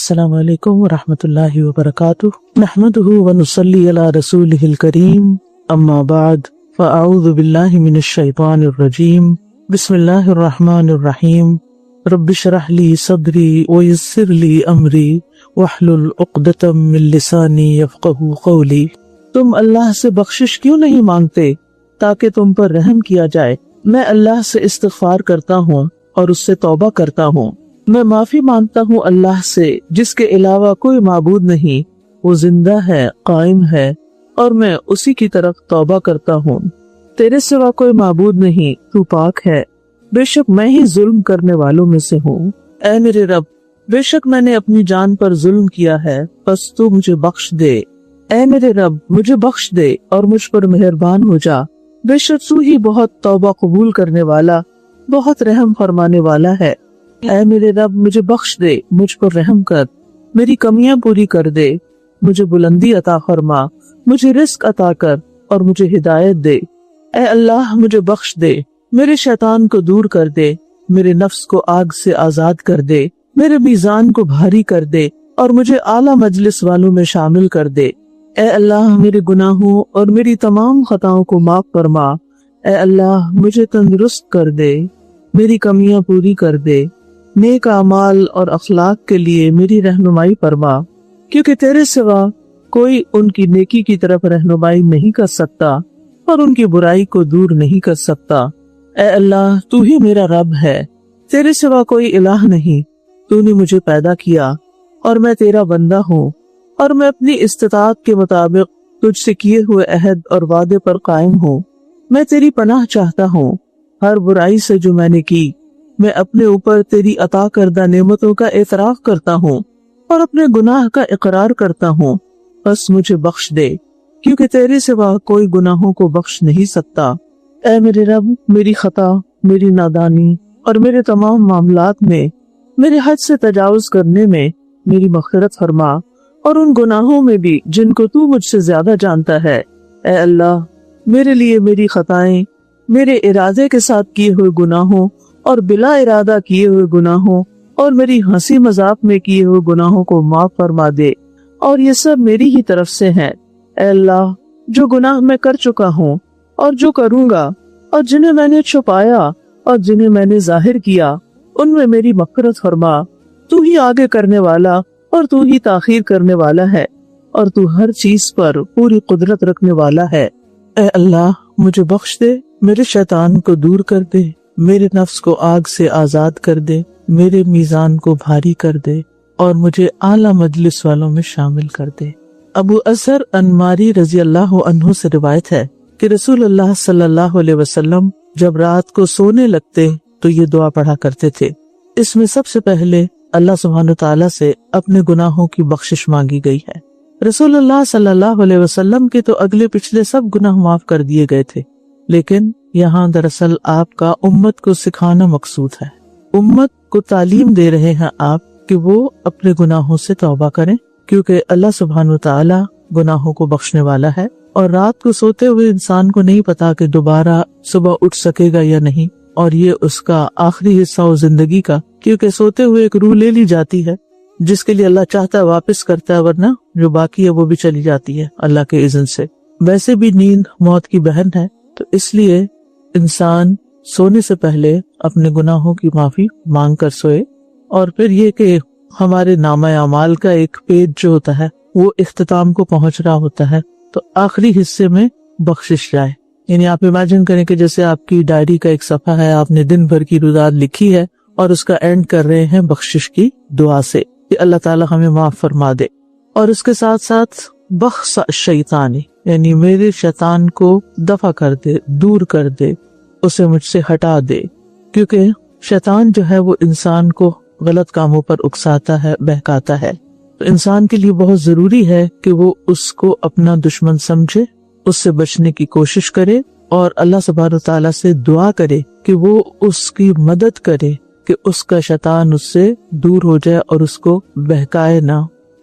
السلام علیکم ورحمۃ اللہ وبرکاتہ نحمدہ ونصلی علی رسولہ الکریم اما بعد فاعوذ باللہ من الشیطان الرجیم بسم اللہ الرحمن الرحیم رب اشرح لی صدری ویسر لی امری واحلل عقدۃ من لسانی یفقہوا قولی۔ تم اللہ سے بخشش کیوں نہیں مانگتے تاکہ تم پر رحم کیا جائے؟ میں اللہ سے استغفار کرتا ہوں اور اس سے توبہ کرتا ہوں۔ میں معافی مانگتا ہوں اللہ سے جس کے علاوہ کوئی معبود نہیں، وہ زندہ ہے، قائم ہے، اور میں اسی کی طرف توبہ کرتا ہوں۔ تیرے سوا کوئی معبود نہیں، تو پاک ہے، بے شک میں ہی ظلم کرنے والوں میں سے ہوں۔ اے میرے رب، بے شک میں نے اپنی جان پر ظلم کیا ہے، بس تو مجھے بخش دے۔ اے میرے رب، مجھے بخش دے اور مجھ پر مہربان ہو جا، بے شک تو ہی بہت توبہ قبول کرنے والا، بہت رحم فرمانے والا ہے۔ اے میرے رب، مجھے بخش دے، مجھ پر رحم کر، میری کمیاں پوری کر دے، مجھے بلندی عطا فرما، مجھے رزق عطا کر اور مجھے ہدایت دے۔ اے اللہ، مجھے بخش دے، میرے شیطان کو دور کر دے، میرے نفس کو آگ سے آزاد کر دے، میرے میزان کو بھاری کر دے اور مجھے اعلیٰ مجلس والوں میں شامل کر دے۔ اے اللہ، میرے گناہوں اور میری تمام خطاؤں کو معاف فرما۔ اے اللہ، مجھے تندرست کر دے، میری کمیاں پوری کر دے، نیک اعمال اور اخلاق کے لیے میری رہنمائی فرما، کیونکہ تیرے سوا کوئی ان کی نیکی کی طرف رہنمائی نہیں کر سکتا اور ان کی برائی کو دور نہیں کر سکتا۔ اے اللہ، تو ہی میرا رب ہے، تیرے سوا کوئی الہ نہیں۔ تو نے مجھے پیدا کیا اور میں تیرا بندہ ہوں، اور میں اپنی استطاعت کے مطابق تجھ سے کیے ہوئے عہد اور وعدے پر قائم ہوں۔ میں تیری پناہ چاہتا ہوں ہر برائی سے جو میں نے کی۔ میں اپنے اوپر تیری عطا کردہ نعمتوں کا اعتراف کرتا ہوں اور اپنے گناہ کا اقرار کرتا ہوں، بس مجھے بخش دے، کیونکہ تیرے سوا کوئی گناہوں کو بخش نہیں سکتا۔ اے میرے رب، میری خطا، میری نادانی اور میرے تمام معاملات میں، میرے حد سے تجاوز کرنے میں میری مغفرت فرما، اور ان گناہوں میں بھی جن کو تو مجھ سے زیادہ جانتا ہے۔ اے اللہ، میرے لیے میری خطائیں، میرے ارادے کے ساتھ کیے ہوئے گناہوں اور بلا ارادہ کیے ہوئے گناہوں اور میری ہنسی مذاق میں کیے ہوئے گناہوں کو معاف فرما دے، اور یہ سب میری ہی طرف سے ہیں۔ اے اللہ، جو گناہ میں کر چکا ہوں اور جو کروں گا، اور جنہیں میں نے چھپایا اور جنہیں میں نے ظاہر کیا، ان میں میری مغفرت فرما۔ تو ہی آگے کرنے والا اور تو ہی تاخیر کرنے والا ہے، اور تو ہر چیز پر پوری قدرت رکھنے والا ہے۔ اے اللہ، مجھے بخش دے، میرے شیطان کو دور کر دے، میرے نفس کو آگ سے آزاد کر دے، میرے میزان کو بھاری کر دے اور مجھے اعلیٰ مجلس والوں میں شامل کر دے۔ ابو اذر انماری رضی اللہ عنہ سے روایت ہے کہ رسول اللہ صلی اللہ علیہ وسلم جب رات کو سونے لگتے تو یہ دعا پڑھا کرتے تھے۔ اس میں سب سے پہلے اللہ سبحانہ تعالیٰ سے اپنے گناہوں کی بخشش مانگی گئی ہے۔ رسول اللہ صلی اللہ علیہ وسلم کے تو اگلے پچھلے سب گناہ معاف کر دیے گئے تھے، لیکن یہاں دراصل آپ کا امت کو سکھانا مقصود ہے۔ امت کو تعلیم دے رہے ہیں آپ کہ وہ اپنے گناہوں سے توبہ کریں، کیونکہ اللہ سبحانہ وتعالی گناہوں کو بخشنے والا ہے، اور رات کو سوتے ہوئے انسان کو نہیں پتا کہ دوبارہ صبح اٹھ سکے گا یا نہیں، اور یہ اس کا آخری حصہ ہو زندگی کا، کیونکہ سوتے ہوئے ایک روح لے لی جاتی ہے جس کے لیے اللہ چاہتا ہے واپس کرتا ہے، ورنہ جو باقی ہے وہ بھی چلی جاتی ہے اللہ کے اذن سے۔ ویسے بھی نیند موت کی بہن ہے، تو اس لیے انسان سونے سے پہلے اپنے گناہوں کی معافی مانگ کر سوئے، اور پھر یہ کہ ہمارے نامہ اعمال کا ایک پیج جو ہوتا ہے وہ اختتام کو پہنچ رہا ہوتا ہے، تو آخری حصے میں بخشش جائے۔ یعنی آپ امیجن کریں کہ جیسے آپ کی ڈائری کا ایک صفحہ ہے، آپ نے دن بھر کی روزات لکھی ہے اور اس کا اینڈ کر رہے ہیں بخشش کی دعا سے کہ اللہ تعالیٰ ہمیں معاف فرما دے، اور اس کے ساتھ ساتھ بخش شیطانی، یعنی میرے شیطان کو دفع کر دے، دور کر دے، اسے مجھ سے ہٹا دے، کیونکہ شیطان جو ہے وہ انسان کو غلط کاموں پر اکساتا ہے، بہکاتا ہے۔ تو انسان کے لیے بہت ضروری ہے کہ وہ اس کو اپنا دشمن سمجھے، اس سے بچنے کی کوشش کرے، اور اللہ سبحانہ وتعالیٰ سے دعا کرے کہ وہ اس کی مدد کرے کہ اس کا شیطان اس سے دور ہو جائے اور اس کو بہکائے نہ۔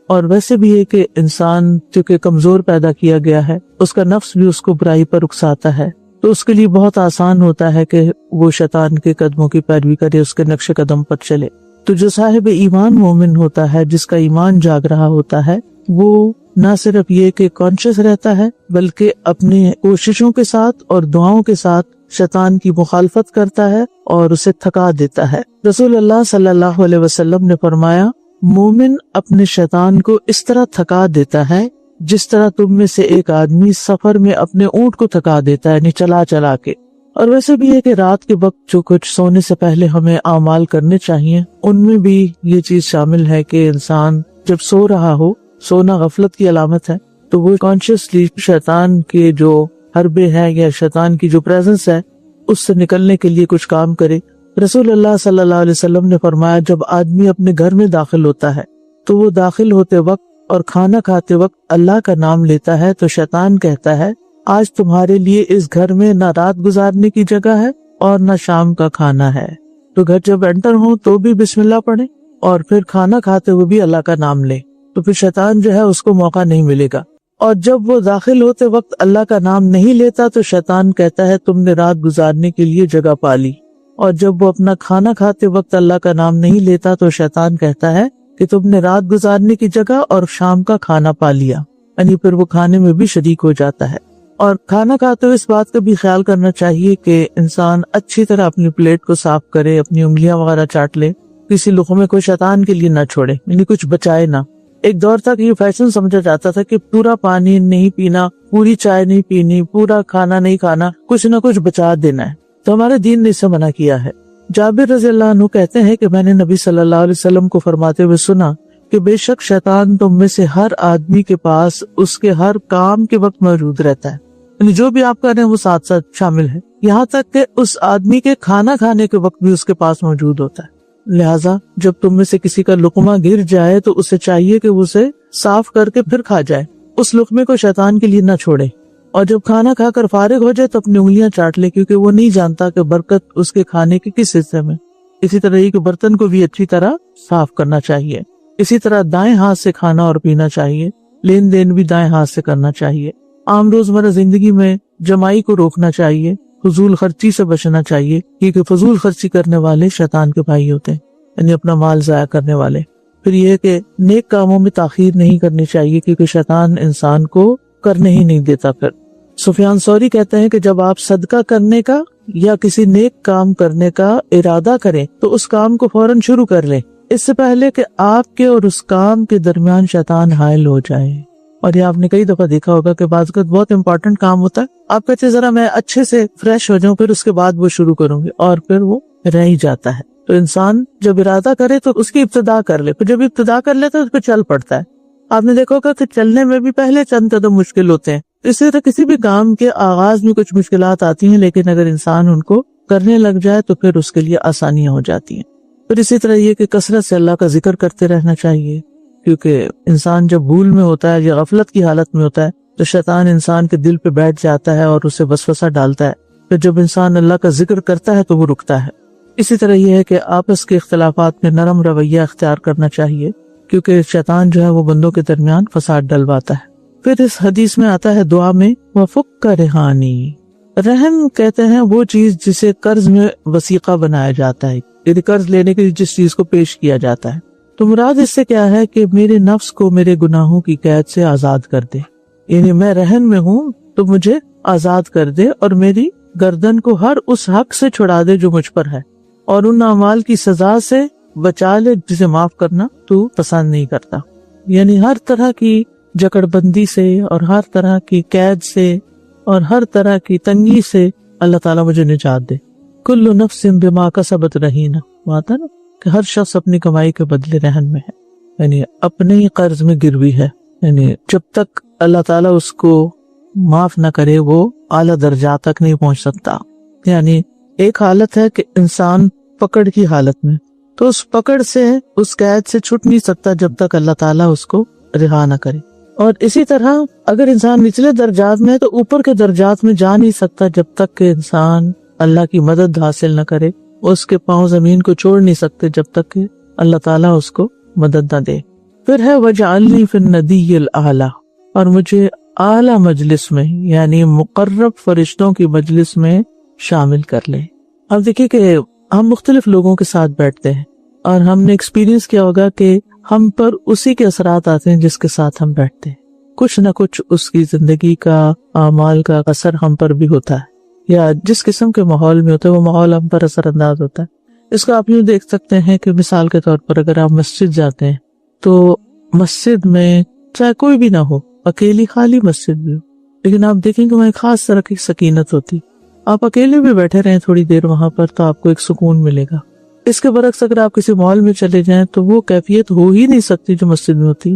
اور ویسے بھی ہے کہ انسان چونکہ کمزور پیدا کیا گیا ہے، اس کا نفس بھی اس کو برائی پر اکساتا ہے، تو اس کے لیے بہت آسان ہوتا ہے کہ وہ شیطان کے قدموں کی پیروی کرے، اس کے نقش قدم پر چلے۔ تو جو صاحب ایمان مومن ہوتا ہے، جس کا ایمان جاگ رہا ہوتا ہے، وہ نہ صرف یہ کہ کانشیس رہتا ہے بلکہ اپنی کوششوں کے ساتھ اور دعاؤں کے ساتھ شیطان کی مخالفت کرتا ہے اور اسے تھکا دیتا ہے۔ رسول اللہ صلی اللہ علیہ وسلم نے فرمایا، مومن اپنے شیطان کو اس طرح تھکا دیتا ہے جس طرح تم میں سے ایک آدمی سفر میں اپنے اونٹ کو تھکا دیتا ہے، یعنی چلا چلا کے۔ اور ویسے بھی ہے کہ رات کے وقت جو کچھ سونے سے پہلے ہمیں اعمال کرنے چاہیے، ان میں بھی یہ چیز شامل ہے کہ انسان جب سو رہا ہو، سونا غفلت کی علامت ہے، تو وہ کانشیسلی شیطان کے جو حربے ہیں یا شیطان کی جو پریزنس ہے اس سے نکلنے کے لیے کچھ کام کرے۔ رسول اللہ صلی اللہ علیہ وسلم نے فرمایا، جب آدمی اپنے گھر میں داخل ہوتا ہے تو وہ داخل ہوتے وقت اور کھانا کھاتے وقت اللہ کا نام لیتا ہے تو شیطان کہتا ہے، آج تمہارے لیے اس گھر میں نہ رات گزارنے کی جگہ ہے اور نہ شام کا کھانا ہے۔ تو گھر جب انٹر ہو تو بھی بسم اللہ پڑھیں اور پھر کھانا کھاتے ہوئے بھی اللہ کا نام لیں، تو پھر شیطان جو ہے اس کو موقع نہیں ملے گا۔ اور جب وہ داخل ہوتے وقت اللہ کا نام نہیں لیتا تو شیطان کہتا ہے، تم نے رات گزارنے کے لیے جگہ پا لی۔ اور جب وہ اپنا کھانا کھاتے وقت اللہ کا نام نہیں لیتا تو شیطان کہتا ہے کہ تم نے رات گزارنے کی جگہ اور شام کا کھانا پا لیا، یعنی پھر وہ کھانے میں بھی شریک ہو جاتا ہے۔ اور کھانا کھاتے ہوئے اس بات کا بھی خیال کرنا چاہیے کہ انسان اچھی طرح اپنی پلیٹ کو صاف کرے، اپنی انگلیاں وغیرہ چاٹ لے، کسی لقمے کو شیطان کے لیے نہ چھوڑے، یعنی کچھ بچائے نہ۔ ایک دور تک یہ فیشن سمجھا جاتا تھا کہ پورا پانی نہیں پینا، پوری چائے نہیں پینی، پورا کھانا نہیں کھانا، کچھ نہ کچھ بچا دینا ہے، تو ہمارے دین نے اس سے منع کیا ہے۔ جابر رضی اللہ عنہ کہتے ہیں کہ میں نے نبی صلی اللہ علیہ وسلم کو فرماتے ہوئے سنا کہ بے شک شیطان تم میں سے ہر آدمی کے پاس اس کے ہر کام کے وقت موجود رہتا ہے، یعنی جو بھی آپ کر رہے ہیں وہ ساتھ ساتھ شامل ہے، یہاں تک کہ اس آدمی کے کھانا کھانے کے وقت بھی اس کے پاس موجود ہوتا ہے۔ لہٰذا جب تم میں سے کسی کا لقمہ گر جائے تو اسے چاہیے کہ اسے صاف کر کے پھر کھا جائے، اس لقمے کو شیطان کے لیے نہ چھوڑے۔ اور جب کھانا کھا کر فارغ ہو جائے تو اپنی انگلیاں چاٹ لے، کیونکہ وہ نہیں جانتا کہ برکت اس کے کھانے کے کس حصے میں۔ اسی طرح یہ کہ برتن کو بھی اچھی طرح صاف کرنا چاہیے۔ اسی طرح دائیں ہاتھ سے کھانا اور پینا چاہیے، لین دین بھی دائیں ہاتھ سے کرنا چاہیے۔ عام روزمرہ زندگی میں جمائی کو روکنا چاہیے، فضول خرچی سے بچنا چاہیے، کیونکہ فضول خرچی کرنے والے شیطان کے بھائی ہوتے ہیں، یعنی اپنا مال ضائع کرنے والے۔ پھر یہ کہ نیک کاموں میں تاخیر نہیں کرنی چاہیے، کیونکہ شیطان انسان کو کرنے ہی نہیں دیتا۔ پھر سفیان ثوری کہتے ہیں کہ جب آپ صدقہ کرنے کا یا کسی نیک کام کرنے کا ارادہ کریں تو اس کام کو فوراً شروع کر لیں، اس سے پہلے کہ آپ کے اور اس کام کے درمیان شیطان حائل ہو جائے۔ اور یہ آپ نے کئی دفعہ دیکھا ہوگا کہ بعض اوقات بہت امپورٹنٹ کام ہوتا ہے، آپ کہتے ہیں ذرا میں اچھے سے فریش ہو جاؤں پھر اس کے بعد وہ شروع کروں گی، اور پھر وہ رہ ہی جاتا ہے۔ تو انسان جب ارادہ کرے تو اس کی ابتدا کر لے، پھر جب ابتدا کر لیتا ہے تو پھر چل پڑتا ہے۔ آپ نے دیکھا ہوگا کہ چلنے میں بھی پہلے چند قدم مشکل ہوتے ہیں، اسی طرح کسی بھی کام کے آغاز میں کچھ مشکلات آتی ہیں، لیکن اگر انسان ان کو کرنے لگ جائے تو پھر اس کے لیے آسانیاں ہو جاتی ہیں۔ پھر اسی طرح یہ کہ کثرت سے اللہ کا ذکر کرتے رہنا چاہیے، کیونکہ انسان جب بھول میں ہوتا ہے یا غفلت کی حالت میں ہوتا ہے تو شیطان انسان کے دل پہ بیٹھ جاتا ہے اور اسے وسوسہ ڈالتا ہے، پھر جب انسان اللہ کا ذکر کرتا ہے تو وہ رکتا ہے۔ اسی طرح یہ ہے کہ آپس کے اختلافات میں نرم رویہ اختیار کرنا چاہیے، کیونکہ شیطان جو ہے وہ بندوں کے درمیان فساد ڈلواتا ہے۔ پھر اس حدیث میں آتا ہے دعا میں وفک رہانی، رہن کہتے ہیں وہ چیز جسے قرض میں وثیقہ بنایا جاتا ہے، یعنی قرض لینے کے لیے جس چیز کو پیش کیا جاتا ہے۔ تو مراد اس سے کیا ہے کہ میرے نفس کو میرے گناہوں کی قید سے آزاد کر دے، یعنی میں رہن میں ہوں تو مجھے آزاد کر دے اور میری گردن کو ہر اس حق سے چھڑا دے جو مجھ پر ہے، اور ان اعمال کی سزا سے بچا لے جسے معاف کرنا تو پسند نہیں کرتا۔ یعنی ہر طرح کی جکڑ بندی سے اور ہر طرح کی قید سے اور ہر طرح کی تنگی سے اللہ تعالیٰ مجھے نجات دے۔ کل نفس بما کسبت رہینہ، آتا نا کہ ہر شخص اپنی کمائی کے بدلے رہن میں ہے، یعنی اپنے ہی قرض میں گروی ہے، یعنی جب تک اللہ تعالیٰ اس کو معاف نہ کرے وہ اعلیٰ درجات تک نہیں پہنچ سکتا۔ یعنی ایک حالت ہے کہ انسان پکڑ کی حالت میں، تو اس پکڑ سے اس قید سے چھٹ نہیں سکتا جب تک اللہ تعالیٰ اس کو رہا نہ کرے۔ اور اسی طرح اگر انسان نچلے درجات میں ہے تو اوپر کے درجات میں جا نہیں سکتا جب تک کہ انسان اللہ کی مدد حاصل نہ کرے، اس کے پاؤں زمین کو چھوڑ نہیں سکتے جب تک کہ اللہ تعالیٰ اس کو مدد نہ دے۔ پھر ہے وجعلنی فی الندی الاعلی، اور مجھے اعلیٰ مجلس میں یعنی مقرب فرشتوں کی مجلس میں شامل کر لے۔ اب دیکھیں کہ ہم مختلف لوگوں کے ساتھ بیٹھتے ہیں اور ہم نے ایکسپیرینس کیا ہوگا کہ ہم پر اسی کے اثرات آتے ہیں جس کے ساتھ ہم بیٹھتے ہیں. کچھ نہ کچھ اس کی زندگی کا اعمال کا اثر ہم پر بھی ہوتا ہے، یا جس قسم کے ماحول میں ہوتا ہے وہ ماحول ہم پر اثر انداز ہوتا ہے. اس کو آپ یوں دیکھ سکتے ہیں کہ مثال کے طور پر اگر آپ مسجد جاتے ہیں تو مسجد میں چاہے کوئی بھی نہ ہو، اکیلی خالی مسجد بھی ہو، لیکن آپ دیکھیں کہ وہاں ایک خاص طرح کی سکینت ہوتی. آپ اکیلے بھی بیٹھے رہیں تھوڑی دیر وہاں پر تو آپ کو ایک سکون ملے گا. اس کے برعکس اگر آپ کسی مال میں چلے جائیں تو وہ کیفیت ہو ہی نہیں سکتی جو مسجد میں ہوتی.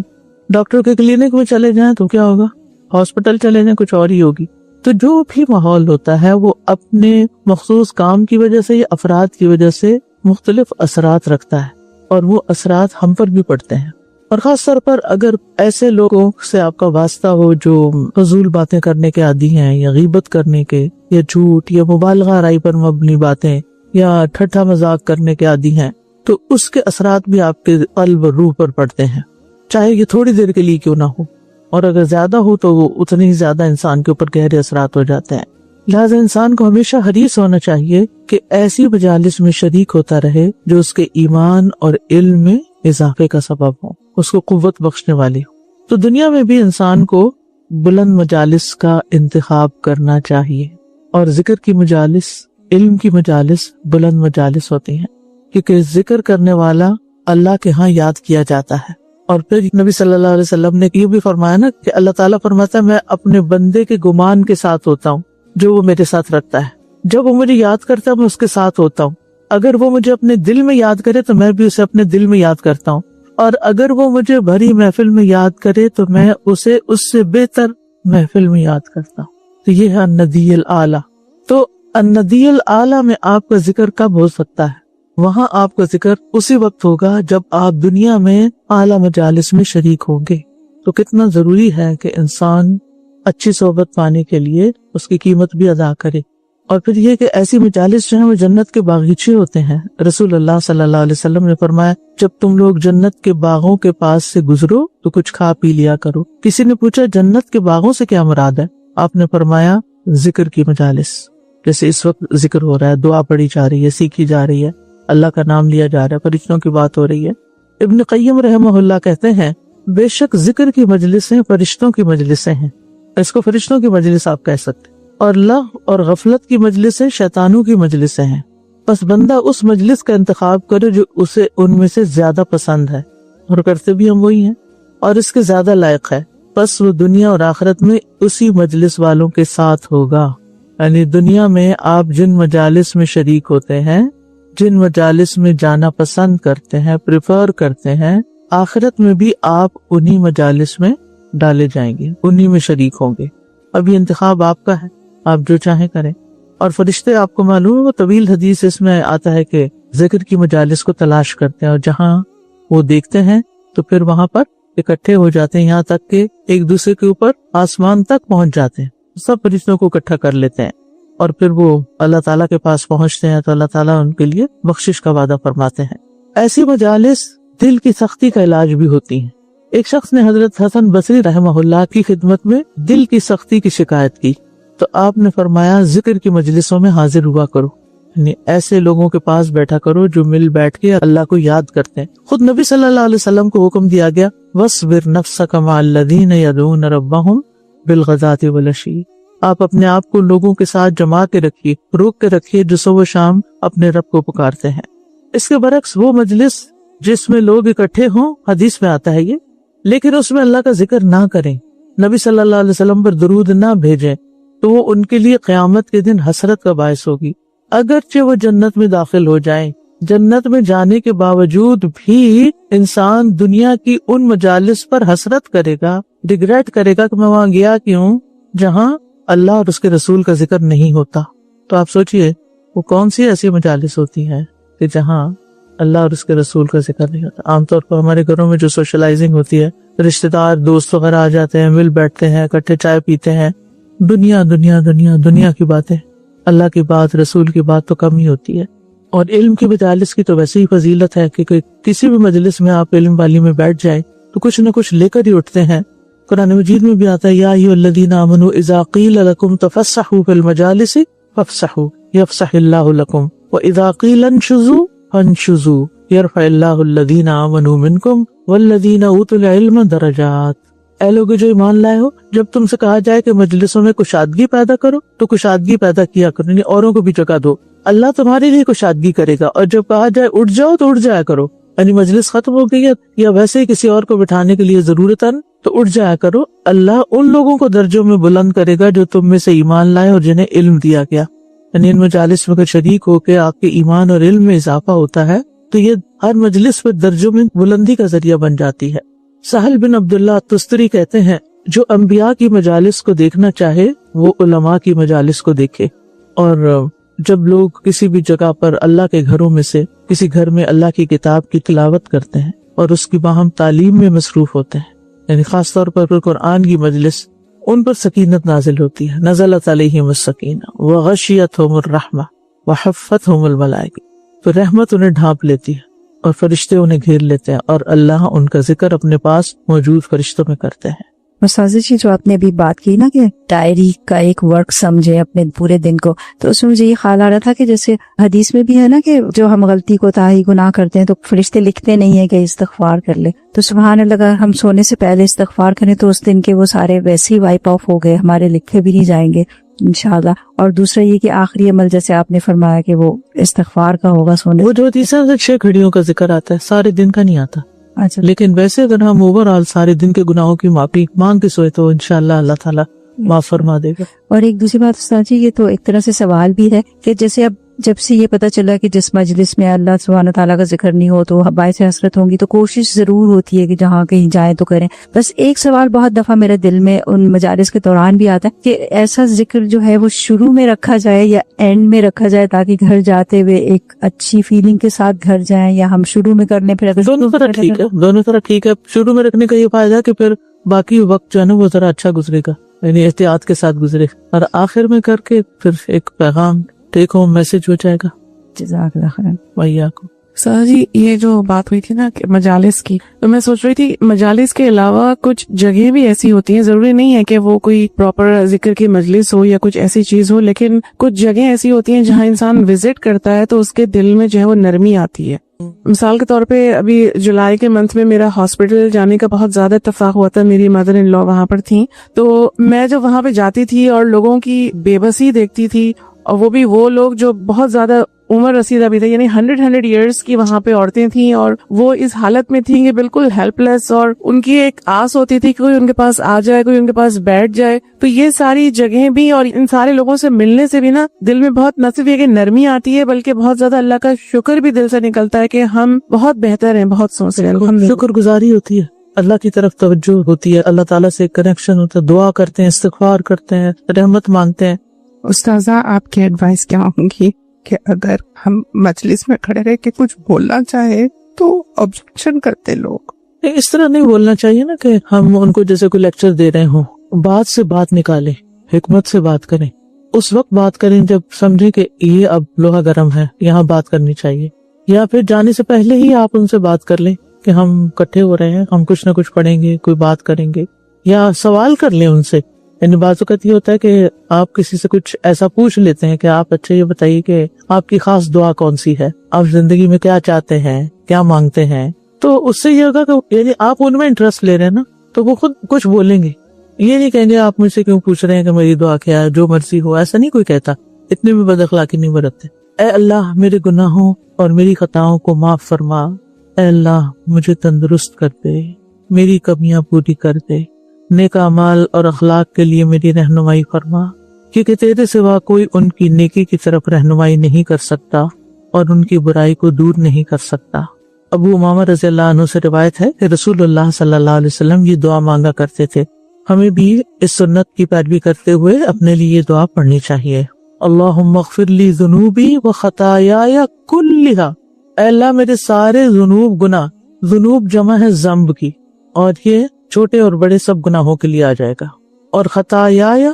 ڈاکٹر کے کلینک میں چلے جائیں تو کیا ہوگا، ہاسپٹل چلے جائیں کچھ اور ہی ہوگی. تو جو بھی ماحول ہوتا ہے وہ اپنے مخصوص کام کی وجہ سے یا افراد کی وجہ سے مختلف اثرات رکھتا ہے، اور وہ اثرات ہم پر بھی پڑتے ہیں. اور خاص طور پر اگر ایسے لوگوں سے آپ کا واسطہ ہو جو فضول باتیں کرنے کے عادی ہیں، یا غیبت کرنے کے، یا جھوٹ یا مبالغہ آرائی پر مبنی باتیں، یا ٹھٹھا مذاق کرنے کے عادی ہیں، تو اس کے اثرات بھی آپ کے قلب اور روح پر پڑتے ہیں، چاہے یہ تھوڑی دیر کے لیے کیوں نہ ہو. اور اگر زیادہ ہو تو وہ اتنے ہی زیادہ انسان کے اوپر گہرے اثرات ہو جاتے ہیں. لہٰذا انسان کو ہمیشہ حریص ہونا چاہیے کہ ایسی مجالس میں شریک ہوتا رہے جو اس کے ایمان اور علم میں اضافے کا سبب ہو، اس کو قوت بخشنے والی ہو. تو دنیا میں بھی انسان کو بلند مجالس کا انتخاب کرنا چاہیے، اور ذکر کی مجالس، علم کی مجالس بلند مجالس ہوتی ہیں، کیونکہ ذکر کرنے والا اللہ کے ہاں یاد کیا جاتا ہے. اور پھر نبی صلی اللہ علیہ وسلم نے یہ بھی فرمایا نا کہ اللہ تعالیٰ فرماتا ہے میں اپنے بندے کے گمان کے ساتھ ہوتا ہوں جو وہ میرے ساتھ رکھتا ہے. جب وہ مجھے یاد کرتا ہے میں اس کے ساتھ ہوتا ہوں. اگر وہ مجھے اپنے دل میں یاد کرے تو میں بھی اسے اپنے دل میں یاد کرتا ہوں، اور اگر وہ مجھے بھری محفل میں یاد کرے تو میں اسے اس سے بہتر محفل میں یاد کرتا ہوں. تو یہ ہے الندی الاعلیٰ. تو الندی الاعلیٰ میں آپ کا ذکر کب ہو سکتا ہے؟ وہاں آپ کا ذکر اسی وقت ہوگا جب آپ دنیا میں اعلیٰ مجالس میں شریک ہوں گے. تو کتنا ضروری ہے کہ انسان اچھی صحبت پانے کے لیے اس کی قیمت بھی ادا کرے. اور پھر یہ کہ ایسی مجالس جو ہیں وہ جنت کے باغیچے ہوتے ہیں. رسول اللہ صلی اللہ علیہ وسلم نے فرمایا جب تم لوگ جنت کے باغوں کے پاس سے گزرو تو کچھ کھا پی لیا کرو. کسی نے پوچھا جنت کے باغوں سے کیا مراد ہے؟ آپ نے فرمایا ذکر کی مجالس. جیسے اس وقت ذکر ہو رہا ہے، دعا پڑھی جا رہی ہے، سیکھی جا رہی ہے، اللہ کا نام لیا جا رہا ہے، فرشتوں کی بات ہو رہی ہے. ابن قیم رحمہ اللہ کہتے ہیں بے شک ذکر کی مجلسیں فرشتوں کی مجلسیں ہیں. اس کو فرشتوں کی مجلس آپ کہہ سکتے. اور لغو اور غفلت کی مجلسیں شیطانوں کی مجلسیں ہیں. بس بندہ اس مجلس کا انتخاب کرے جو اسے ان میں سے زیادہ پسند ہے، اور کرتے بھی ہم وہی ہیں، اور اس کے زیادہ لائق ہے. بس وہ دنیا اور آخرت میں اسی مجلس والوں کے ساتھ ہوگا. یعنی دنیا میں آپ جن مجالس میں شریک ہوتے ہیں، جن مجالس میں جانا پسند کرتے ہیں، پریفر کرتے ہیں، آخرت میں بھی آپ انہی مجالس میں ڈالے جائیں گے، انہی میں شریک ہوں گے. اب یہ انتخاب آپ کا ہے، آپ جو چاہیں کریں. اور فرشتے آپ کو معلوم ہے وہ طویل حدیث اس میں آتا ہے کہ ذکر کی مجالس کو تلاش کرتے ہیں، اور جہاں وہ دیکھتے ہیں تو پھر وہاں پر اکٹھے ہو جاتے ہیں، یہاں تک کہ ایک دوسرے کے اوپر آسمان تک پہنچ جاتے ہیں. سب فرشتوں کو اکٹھا کر لیتے ہیں، اور پھر وہ اللہ تعالیٰ کے پاس پہنچتے ہیں تو اللہ تعالیٰ ان کے لیے بخشش کا وعدہ فرماتے ہیں. ایسی مجالس دل کی سختی کا علاج بھی ہوتی ہیں. ایک شخص نے حضرت حسن بصری رحمہ اللہ کی خدمت میں دل کی سختی کی شکایت کی تو آپ نے فرمایا ذکر کی مجلسوں میں حاضر ہوا کرو، یعنی ایسے لوگوں کے پاس بیٹھا کرو جو مل بیٹھ کے اللہ کو یاد کرتے ہیں. خود نبی صلی اللہ علیہ وسلم کو حکم دیا گیا وَاصْبِرْ نَفْسَكَ مَعَ الَّذِينَ يَدْعُونَ رَبَّهُمْ بِالْغَدَاةِ وَالْعَشِيِّ. آپ اپنے آپ کو لوگوں کے ساتھ جما کے رکھیے، روک کے رکھیے جو صبح و شام اپنے رب کو پکارتے ہیں. اس کے برعکس وہ مجلس جس میں لوگ اکٹھے ہوں، حدیث میں آتا ہے یہ، لیکن اس میں اللہ کا ذکر نہ کریں، نبی صلی اللہ علیہ وسلم پر درود نہ بھیجیں، تو وہ ان کے لیے قیامت کے دن حسرت کا باعث ہوگی. اگرچہ وہ جنت میں داخل ہو جائیں، جنت میں جانے کے باوجود بھی انسان دنیا کی ان مجالس پر حسرت کرے گا، ریگریٹ کرے گا کہ میں وہاں گیا کیوں جہاں اللہ اور اس کے رسول کا ذکر نہیں ہوتا. تو آپ سوچئے وہ کون سی ایسی مجالس ہوتی ہیں کہ جہاں اللہ اور اس کے رسول کا ذکر نہیں ہوتا. عام طور پر ہمارے گھروں میں جو سوشلائزنگ ہوتی ہے، رشتہ دار دوست وغیرہ آ جاتے ہیں، مل بیٹھتے ہیں، اکٹھے چائے پیتے ہیں، دنیا دنیا دنیا دنیا کی باتیں، اللہ کی بات رسول کی بات تو کم ہی ہوتی ہے. اور علم کی مجالس کی تو ویسے ہی فضیلت ہے کہ کسی بھی مجلس میں آپ علم والی میں بیٹھ جائیں تو کچھ نہ کچھ لے کر ہی اٹھتے ہیں. قرآن مجید میں بھی آتا ہے یا ایھا الذین آمنوا اذا قیل لکم تفسحوا فی المجالس فافسحوا یفسح اللہ لکم واذا قیل انشزوا فانشزوا یرفع اللہ الذین آمنوا منکم والذین اوتوا العلم درجات. اے لوگ جو ایمان لائے ہو، جب تم سے کہا جائے کہ مجلسوں میں کشادگی پیدا کرو تو کشادگی پیدا کیا کرو، یعنی اوروں کو بھی جگہ دو، اللہ تمہارے لیے کشادگی کرے گا. اور جب کہا جائے اٹھ جاؤ تو اٹھ جایا کرو، یعنی مجلس ختم ہو گئی ہے یا ویسے ہی کسی اور کو بٹھانے کے لیے ضرورت ہے تو اٹھ جایا کرو. اللہ ان لوگوں کو درجوں میں بلند کرے گا جو تم میں سے ایمان لائے اور جنہیں علم دیا گیا. یعنی ان مجالس میں شریک ہو کے آپ کے ایمان اور علم میں اضافہ ہوتا ہے تو یہ ہر مجلس میں درجوں میں بلندی کا ذریعہ بن جاتی ہے. سہل بن عبداللہ التستری کہتے ہیں جو انبیاء کی مجالس کو دیکھنا چاہے وہ علماء کی مجالس کو دیکھے. اور جب لوگ کسی بھی جگہ پر اللہ کے گھروں میں سے کسی گھر میں اللہ کی کتاب کی تلاوت کرتے ہیں اور اس کی باہم تعلیم میں مصروف ہوتے ہیں، یعنی خاص طور پر قرآن کی مجلس، ان پر سکینت نازل ہوتی ہے. نزلت علیہم السکینہ وغشیتہم الرحمہ وحفتہم الملائکہ. تو رحمت انہیں ڈھانپ لیتی ہے اور فرشتے انہیں گھیر لیتے ہیں اور اللہ ان کا ذکر اپنے پاس موجود فرشتوں میں کرتے ہیں. استاذہ جی جو آپ نے ابھی بات کی نا کہ ڈائری کا ایک ورک سمجھے اپنے پورے دن کو، تو اس میں مجھے یہ خیال آ رہا تھا کہ جیسے حدیث میں بھی ہے نا کہ جو ہم غلطی کو تاہی گناہ کرتے ہیں تو فرشتے لکھتے نہیں ہیں کہ استغفار کر لے. تو سبحان اللہ اگر ہم سونے سے پہلے استغفار کریں تو اس دن کے وہ سارے ویسے ہی وائپ آف ہو گئے، ہمارے لکھے بھی نہیں جائیں گے انشاءاللہ. اور دوسرا یہ کہ آخری عمل جیسے آپ نے فرمایا کہ وہ استغفار کا ہوگا سونے. وہ جو تیسرا 6 گھڑیوں کا ذکر آتا ہے، سارے دن کا نہیں آتا. اچھا، لیکن ویسے اگر ہم اوور آل سارے دن کے گناہوں کی معافی مانگ کے سوئے تو انشاءاللہ اللہ تعالیٰ معاف فرما دے گا. اور ایک دوسری بات استاد جی، یہ تو ایک طرح سے سوال بھی ہے کہ جیسے اب جب سے یہ پتہ چلا کہ جس مجلس میں اللہ سبحانہ تعالیٰ کا ذکر نہیں ہو تو باعث حسرت ہوں گی، تو کوشش ضرور ہوتی ہے کہ جہاں کہیں جائیں تو کریں. بس ایک سوال بہت دفعہ میرے دل میں ان مجالس کے دوران بھی آتا ہے کہ ایسا ذکر جو ہے وہ شروع میں رکھا جائے یا اینڈ میں رکھا جائے تاکہ گھر جاتے ہوئے ایک اچھی فیلنگ کے ساتھ گھر جائیں، یا ہم شروع میں کر لیں پھر اگر دونوں طرح ٹھیک ہے. شروع میں رکھنے کا یہ فائدہ ہے کہ پھر باقی وقت جو ہے نا وہ ذرا اچھا گزرے گا، یعنی احتیاط کے ساتھ گزرے، اور آخر میں کر کے پھر ایک پیغام ٹیک ہوم میسج ہو جائے گا. جزاک اللہ خیر. ویاکم. سر جی یہ جو بات ہوئی تھی نا کہ مجالس کی، تو میں سوچ رہی تھی مجالس کے علاوہ کچھ جگہیں بھی ایسی ہوتی ہیں، ضروری نہیں ہے کہ وہ کوئی پراپر ذکر کی مجلس ہو یا کچھ ایسی چیز ہو، لیکن کچھ جگہیں ایسی ہوتی ہیں جہاں انسان وزٹ کرتا ہے تو اس کے دل میں جو ہے وہ نرمی آتی ہے. مثال کے طور پہ ابھی جولائی کے منتھ میں میرا ہاسپٹل جانے کا بہت زیادہ اتفاق ہوا تھا. میری مدر ان لا وہاں پر تھیں، تو میں جب وہاں پہ جاتی تھی اور لوگوں کی بے بسی دیکھتی تھی، اور وہ بھی وہ لوگ جو بہت زیادہ عمر رسیدہ بھی تھے، یعنی 100 ایئرس کی وہاں پہ عورتیں تھیں، اور وہ اس حالت میں تھیں کہ بالکل ہیلپ لیس، اور ان کی ایک آس ہوتی تھی کہ کوئی ان کے پاس آ جائے، کوئی ان کے پاس بیٹھ جائے. تو یہ ساری جگہیں بھی اور ان سارے لوگوں سے ملنے سے بھی نا دل میں بہت نہ صرف یہ کہ نرمی آتی ہے بلکہ بہت زیادہ اللہ کا شکر بھی دل سے نکلتا ہے کہ ہم بہت بہتر ہیں، بہت سوچ رہے ہیں. شکر گزاری ہوتی ہے، اللہ کی طرف توجہ ہوتی ہے، اللہ تعالیٰ سے کنیکشن ہوتا ہے، دعا کرتے ہیں، استغفار کرتے ہیں، رحمت مانگتے ہیں. استاذہ آپ کی ایڈوائس کیا ہوں گی کہ اگر ہم مجلس میں کھڑے رہ کے کچھ بولنا چاہے تو آبجیکشن کرتے لوگ؟ اس طرح نہیں بولنا چاہیے نا کہ ہم ان کو جیسے کوئی لیکچر دے رہے ہوں. بات سے بات نکالیں، حکمت سے بات کریں، اس وقت بات کریں جب سمجھیں کہ یہ اب لوہا گرم ہے، یہاں بات کرنی چاہیے. یا پھر جانے سے پہلے ہی آپ ان سے بات کر لیں کہ ہم اکٹھے ہو رہے ہیں، ہم کچھ نہ کچھ پڑھیں گے، کوئی بات کریں گے، یا سوال کر لیں ان سے. یعنی بعض اوقات یہ ہوتا ہے کہ آپ کسی سے کچھ ایسا پوچھ لیتے ہیں کہ آپ اچھا یہ بتائیے کہ آپ کی خاص دعا کون سی ہے، آپ زندگی میں کیا چاہتے ہیں، کیا مانگتے ہیں. تو اس سے یہ ہوگا کہ یعنی آپ ان میں انٹرسٹ لے رہے ہیں نا، تو وہ خود کچھ بولیں گے. یہ نہیں کہیں گے آپ مجھ سے کیوں پوچھ رہے ہیں کہ میری دعا کیا ہے، جو مرضی ہو، ایسا نہیں کوئی کہتا. اتنے بھی بد اخلاقی نہیں برتتے. اے اللہ میرے گناہوں اور میری خطاؤں کو معاف فرما، اے اللہ مجھے تندرست کر دے، میری کمیاں پوری کر دے، نیک اعمال اور اخلاق کے لیے میری رہنمائی فرما، کیونکہ تیرے سوا کوئی ان کی نیکی کی طرف رہنمائی نہیں کر سکتا اور ان کی برائی کو دور نہیں کر سکتا. ابو امامہ رضی اللہ عنہ سے روایت ہے کہ رسول اللہ صلی اللہ علیہ وسلم یہ دعا مانگا کرتے تھے. ہمیں بھی اس سنت کی پیروی کرتے ہوئے اپنے لیے یہ دعا پڑھنی چاہیے. اللہم اغفر لی ذنوبی و خطایای کلھا، اے اللہ میرے سارے ذنوب، گناہ، ذنوب جمع ہے ذنب کی، اور یہ چھوٹے اور بڑے سب گناہوں کے لیے آ جائے گا. اور خطایای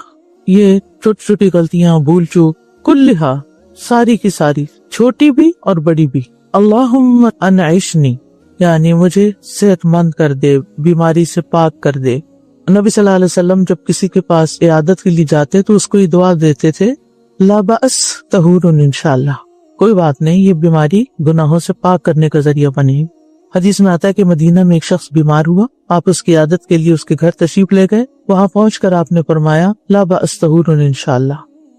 یہ چھوٹی چھوٹی غلطیاں، بھول چوک، کلھا ساری کی ساری، چھوٹی بھی اور بڑی بھی. اللہم انعشنی یعنی مجھے صحت مند کر دے، بیماری سے پاک کر دے. نبی صلی اللہ علیہ وسلم جب کسی کے پاس عیادت کے لیے جاتے تو اس کو یہ دعا دیتے تھے، لا بأس طہور انشاءاللہ، کوئی بات نہیں، یہ بیماری گناہوں سے پاک کرنے کا ذریعہ بنے گی۔ حدیث میں آتا ہے کہ مدینہ میں ایک شخص بیمار ہوا، آپ اس کی عادت کے لیے اس کے گھر تشریف لے گئے، وہاں پہنچ کر آپ نے فرمایا لا بأس طہور انشاءاللہ۔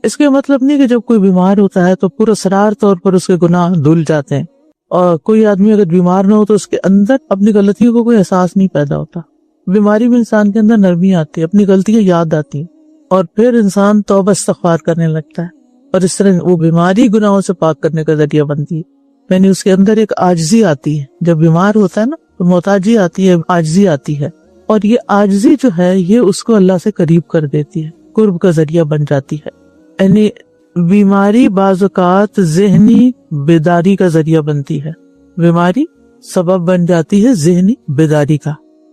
اس کے مطلب نہیں کہ جب کوئی بیمار ہوتا ہے تو پراسرار طور پر اس کے گناہ دھل جاتے ہیں، اور کوئی آدمی اگر بیمار نہ ہو تو اس کے اندر اپنی غلطیوں کو کوئی احساس نہیں پیدا ہوتا۔ بیماری میں انسان کے اندر نرمی آتی ہے، اپنی غلطیاں یاد آتی ہیں، اور پھر انسان توبہ استغفار کرنے لگتا ہے، اور اس طرح وہ بیماری گناہوں سے پاک کرنے کا ذریعہ بنتی ہے۔ یعنی اس کے اندر ایک عاجزی آتی ہے، جب بیمار ہوتا ہے نا تو محتاجی آتی ہے، عاجزی آتی ہے، اور یہ عاجزی جو ہے یہ اس کو اللہ سے قریب کر دیتی ہے، قرب کا ذریعہ بن جاتی ہے۔ یعنی بیماری بعض اوقات ذہنی بیداری کا ذریعہ بنتی ہے، بیماری سبب بن جاتی ہے ذہنی بیداری کا،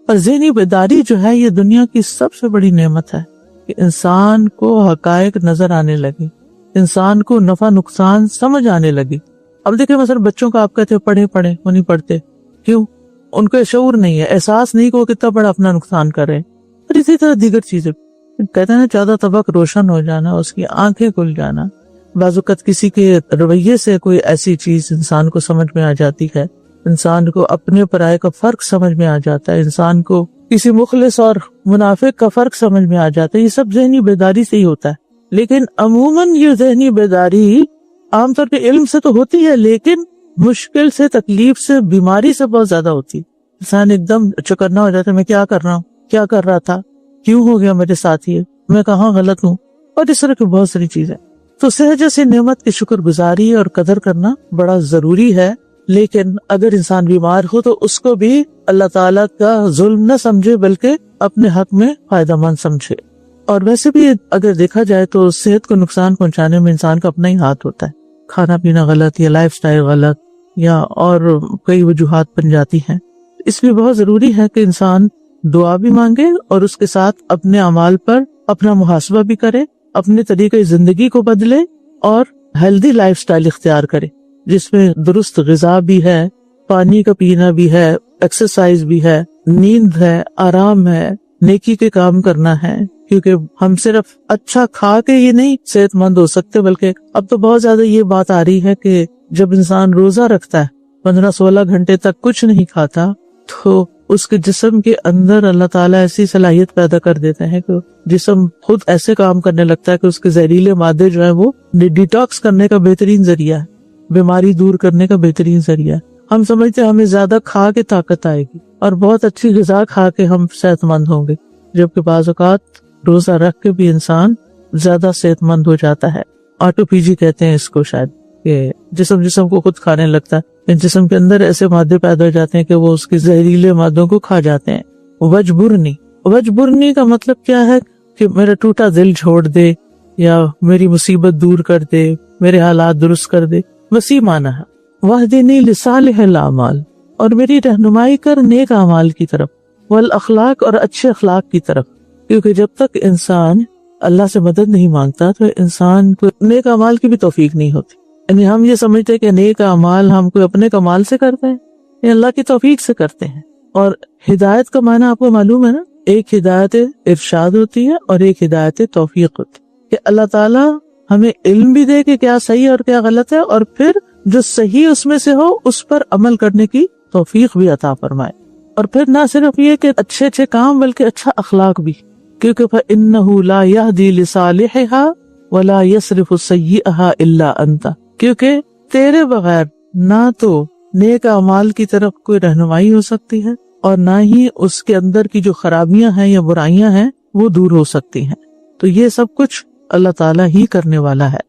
اور ذہنی بیداری جو ہے یہ دنیا کی سب سے بڑی نعمت ہے کہ انسان کو حقائق نظر آنے لگے، انسان کو نفع نقصان سمجھ آنے لگے۔ اب دیکھیں مثلا بچوں کو آپ کہتے پڑھیں وہ نہیں پڑھتے، کیوں؟ ان کو شعور نہیں ہے، احساس نہیں کہ وہ کتنا بڑا اپنا نقصان کر رہے ہیں۔ اور اسی طرح دیگر چیزیں کہتے ہیں زیادہ طبق روشن ہو جانا، اس کی آنکھیں کھل جانا، بعض اوقات کسی کے رویے سے کوئی ایسی چیز انسان کو سمجھ میں آ جاتی ہے، انسان کو اپنے پرائے کا فرق سمجھ میں آ جاتا ہے، انسان کو کسی مخلص اور منافق کا فرق سمجھ میں آ جاتا ہے، یہ سب ذہنی بیداری سے ہی ہوتا ہے۔ لیکن عموماً یہ ذہنی بیداری عام طور پہ علم سے تو ہوتی ہے، لیکن مشکل سے، تکلیف سے، بیماری سے بہت زیادہ ہوتی ہے۔ انسان ایک دم چکنا ہو جاتا ہے، میں کیا کر رہا ہوں، کیا کر رہا تھا، کیوں ہو گیا میرے ساتھ یہ، میں کہاں غلط ہوں، اور اس طرح کی بہت ساری چیزیں۔ تو سہجہ سے نعمت کی شکر گزاری اور قدر کرنا بڑا ضروری ہے، لیکن اگر انسان بیمار ہو تو اس کو بھی اللہ تعالیٰ کا ظلم نہ سمجھے بلکہ اپنے حق میں فائدہ مند سمجھے۔ اور ویسے بھی اگر دیکھا جائے تو صحت کو نقصان پہنچانے میں انسان کا اپنا ہی ہاتھ ہوتا ہے، کھانا پینا غلط یا لائف سٹائل غلط یا اور کئی وجوہات بن جاتی ہیں۔ اس لیے بہت ضروری ہے کہ انسان دعا بھی مانگے اور اس کے ساتھ اپنے اعمال پر اپنا محاسبہ بھی کرے، اپنے طریقے زندگی کو بدلے اور ہیلدی لائف سٹائل اختیار کرے، جس میں درست غذا بھی ہے، پانی کا پینا بھی ہے، ایکسرسائز بھی ہے، نیند ہے، آرام ہے، نیکی کے کام کرنا ہے، کیونکہ ہم صرف اچھا کھا کے ہی نہیں صحت مند ہو سکتے، بلکہ اب تو بہت زیادہ یہ بات آ رہی ہے کہ جب انسان روزہ رکھتا ہے 15-16 گھنٹے تک کچھ نہیں کھاتا تو اس کے جسم کے اندر اللہ تعالیٰ ایسی صلاحیت پیدا کر دیتے ہیں کہ جسم خود ایسے کام کرنے لگتا ہے کہ اس کے زہریلے مادے جو ہیں وہ ڈیٹاکس کرنے کا بہترین ذریعہ ہے، بیماری دور کرنے کا بہترین ذریعہ ہے۔ ہم سمجھتے ہیں ہمیں زیادہ کھا کے طاقت آئے گی اور بہت اچھی غذا کھا کے ہم صحت مند ہوں گے، جبکہ بعض اوقات روزہ رکھ کے بھی انسان زیادہ صحت مند ہو جاتا ہے۔ آٹوپیجی کہتے ہیں اس کو شاید، کہ جسم کو خود کھانے لگتا ہے، جسم کے اندر ایسے مادے پیدا ہو جاتے ہیں کہ وہ اس کے زہریلے مادوں کو کھا جاتے ہیں۔ وجبرنی کا مطلب کیا ہے کہ میرا ٹوٹا دل چھوڑ دے یا میری مصیبت دور کر دے، میرے حالات درست کر دے، وسیع معنی ہے۔ واہدنی لصالح الاعمال، اور میری رہنمائی کر نیک اعمال کی طرف، والاخلاق، اور اچھے اخلاق کی طرف، کیونکہ جب تک انسان اللہ سے مدد نہیں مانگتا تو انسان کو نیک اعمال کی بھی توفیق نہیں ہوتی۔ یعنی ہم یہ سمجھتے ہیں کہ نیک اعمال ہم کوئی اپنے کمال سے کرتے ہیں یا اللہ کی توفیق سے کرتے ہیں۔ اور ہدایت کا معنی آپ کو معلوم ہے نا، ایک ہدایت ارشاد ہوتی ہے اور ایک ہدایت توفیق ہوتی ہے، کہ اللہ تعالیٰ ہمیں علم بھی دے کہ کیا صحیح اور کیا غلط ہے، اور پھر جو صحیح اس میں سے ہو اس پر عمل کرنے کی توفیق بھی عطا فرمائے۔ اور پھر نہ صرف یہ کہ اچھے کام بلکہ اچھا اخلاق بھی، کیونکہ فَإِنَّهُ لَا يَهْدِي لِصَالِحِهَا وَلَا يَصْرِفُ سَيِّئَهَا إِلَّا أَنْتَ، کیونکہ تیرے بغیر نہ تو نیک اعمال کی طرف کوئی رہنمائی ہو سکتی ہے اور نہ ہی اس کے اندر کی جو خرابیاں ہیں یا برائیاں ہیں وہ دور ہو سکتی ہیں۔ تو یہ سب کچھ اللہ تعالیٰ ہی کرنے والا ہے،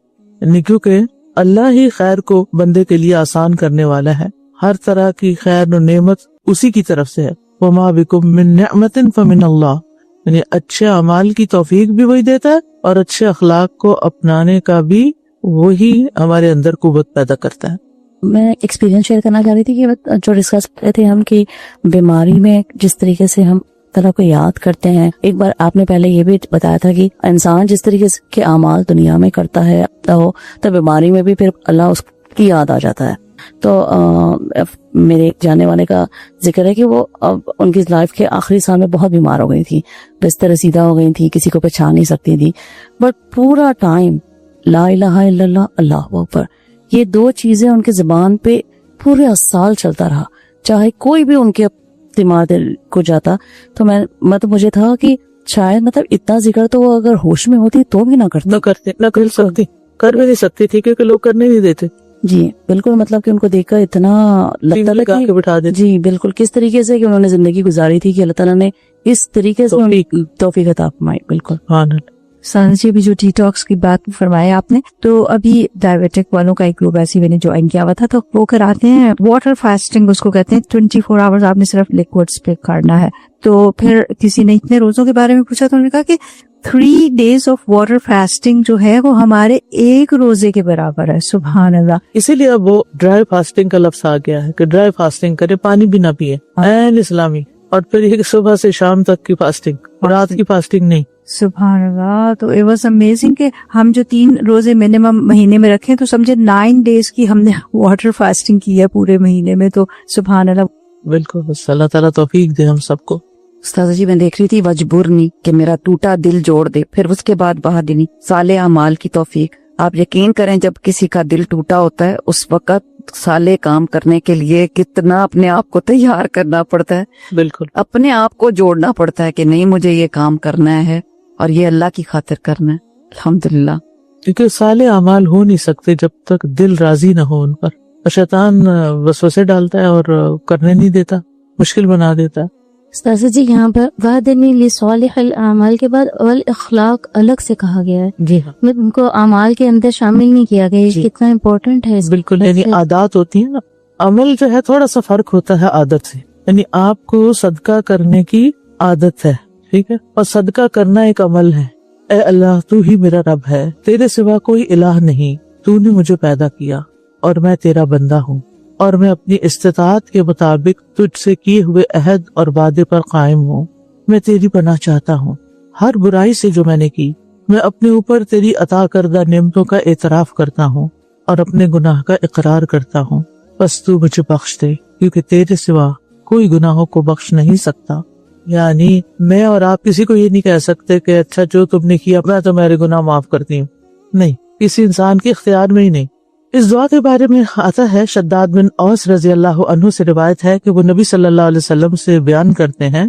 یعنی کیونکہ اللہ ہی خیر کو بندے کے لیے آسان کرنے والا ہے، ہر طرح کی خیر و نعمت اسی کی طرف سے ہے۔ وَمَا بِكُم مِّن نِعْمَةٍ فَمِنَ اللَّهِ، یعنی اچھے اعمال کی توفیق بھی وہی دیتا ہے اور اچھے اخلاق کو اپنانے کا بھی وہی ہمارے اندر قوت پیدا کرتا ہے۔ میں ایکسپیرینس شیئر کرنا چاہ رہی تھی کہ جو ڈسکس کرتے تھے ہم کہ بیماری میں جس طریقے سے ہم طرح کو یاد کرتے ہیں، ایک بار آپ نے پہلے یہ بھی بتایا تھا کہ انسان جس طریقے کے اعمال دنیا میں کرتا ہے تو بیماری میں بھی پھر اللہ اس کی یاد آ جاتا ہے۔ تو میرے جاننے والے کا ذکر ہے کہ وہ اب ان کی لائف کے آخری سال میں بہت بیمار ہو گئی تھی، بستر رسیدہ ہو گئی تھی، کسی کو پہچان نہیں سکتی تھی، بٹ پورا ٹائم لا الہ الا اللہ، اللہ اکبر، یہ دو چیزیں ان کے زبان پہ پورے سال چلتا رہا، چاہے کوئی بھی ان کے دماغ کو جاتا تو مطلب مجھے تھا کہ شاید مطلب اتنا ذکر تو وہ اگر ہوش میں ہوتی تو بھی نہ کرتے، نہ کر بھی نہیں سکتی تھی کیونکہ لوگ کرنے نہیں دیتے. جی بالکل، مطلب کہ ان کو دیکھ کر اتنا لگتا ہے بٹھا دیتے. جی بالکل، کس طریقے سے کہ انہوں نے زندگی گزاری تھی کہ اللہ تعالیٰ نے اس طریقے سے توفیق عطا فرمائی. بالکل. سادہ جی ابھی جو ڈی ٹاکس کی بات فرمایا آپ نے، تو ابھی ڈائبیٹک والوں کا ایک گروپ ایسی میں نے جوائن کیا ہوا تھا، تو وہ کراتے ہیں واٹر فاسٹنگ، اس کو کہتے ہیں 24 آورز آپ نے صرف لکوڈز پہ کرنا ہے. تو پھر کسی نے اتنے روزوں کے بارے میں پوچھا تو انہوں نے کہا کہ 3 days آف واٹر فاسٹنگ جو ہے وہ ہمارے ایک روزے کے برابر ہے. سبحان اللہ. اسی لیے اب وہ ڈرائی فاسٹنگ کا لفظ آ گیا ہے کہ ڈرائی فاسٹنگ کرے، پانی بھی نہ پیے، عین اسلامی. اور پھر یہ صبح سے شام تک کی فاسٹنگ، رات کی فاسٹنگ نہیں. سبحان اللہ. تو اٹ واز امیزنگ کہ ہم جو 3 روزے منیمم مہینے میں رکھیں تو سمجھے 9 days کی ہم نے واٹر فاسٹنگ کی ہے پورے مہینے میں. تو سبحان اللہ. بالکل، بس اللہ تعالیٰ توفیق دے ہم سب کو. استاذہ جی میں دیکھ رہی تھی مجبورنی کہ میرا ٹوٹا دل جوڑ دے، پھر اس کے بعد بہادری صالح اعمال کی توفیق. آپ یقین کریں جب کسی کا دل ٹوٹا ہوتا ہے اس وقت صالح کام کرنے کے لیے کتنا اپنے آپ کو تیار کرنا پڑتا ہے. بالکل، اپنے آپ کو جوڑنا پڑتا ہے کہ نہیں مجھے یہ کام کرنا ہے اور یہ اللہ کی خاطر کرنا ہے. الحمدللہ. کیونکہ صالح اعمال ہو نہیں سکتے جب تک دل راضی نہ ہو ان پر. شیطان وسوسے ڈالتا ہے اور کرنے نہیں دیتا، مشکل بنا دیتا ہے. استاذہ جی یہاں پر وعدنی لصالح الاعمال کے بعد والاخلاق الگ سے کہا گیا ہے. جی ہاں، ان کو اعمال کے اندر شامل نہیں کیا گیا. یہ کتنا امپورٹنٹ ہے. بالکل. یعنی عادات ہوتی ہیں نا، عمل جو ہے تھوڑا سا فرق ہوتا ہے عادت سے. یعنی آپ کو صدقہ کرنے کی عادت ہے، ٹھیک ہے، اور صدقہ کرنا ایک عمل ہے. اے اللہ تو ہی میرا رب ہے، تیرے سوا کوئی الہ نہیں، تو نے مجھے پیدا کیا اور میں تیرا بندہ ہوں، اور میں اپنی استطاعت کے مطابق تجھ سے کیے ہوئے عہد اور وعدے پر قائم ہوں. میں تیری پناہ چاہتا ہوں ہر برائی سے جو میں نے کی. میں اپنے اوپر تیری عطا کردہ نعمتوں کا اعتراف کرتا ہوں اور اپنے گناہ کا اقرار کرتا ہوں. بس تو مجھے بخش دے کیونکہ تیرے سوا کوئی گناہوں کو بخش نہیں سکتا. یعنی میں اور آپ کسی کو یہ نہیں کہہ سکتے کہ اچھا جو تم نے کیا میں تمہارے گناہ معاف کرتی ہوں. نہیں، کسی انسان کے اختیار میں ہی نہیں. اس دعا کے بارے میں آتا ہے، شداد بن اوس رضی اللہ عنہ سے روایت ہے کہ وہ نبی صلی اللہ علیہ وسلم سے بیان کرتے ہیں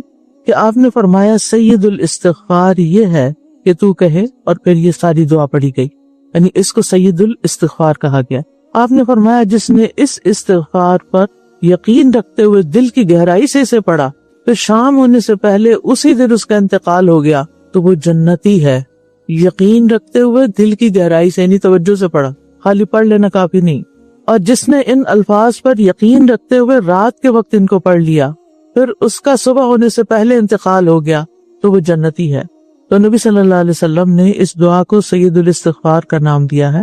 کہ آپ نے فرمایا سید الاستغفار یہ ہے کہ تو کہے، اور پھر یہ ساری دعا پڑھی گئی. یعنی اس کو سید الاستغفار کہا گیا. آپ نے فرمایا جس نے اس استغفار پر یقین رکھتے ہوئے دل کی گہرائی سے اسے پڑھا، پھر شام ہونے سے پہلے اسی دن اس کا انتقال ہو گیا تو وہ جنتی ہے. یقین رکھتے ہوئے دل کی گہرائی سے، یعنی توجہ سے پڑھا، خالی پڑھ لینا کافی نہیں. اور جس نے ان الفاظ پر یقین رکھتے ہوئے رات کے وقت ان کو پڑھ لیا، پھر اس کا صبح ہونے سے پہلے انتقال ہو گیا تو وہ جنتی ہے. تو نبی صلی اللہ علیہ وسلم نے اس دعا کو سید الاستغفار کا نام دیا ہے.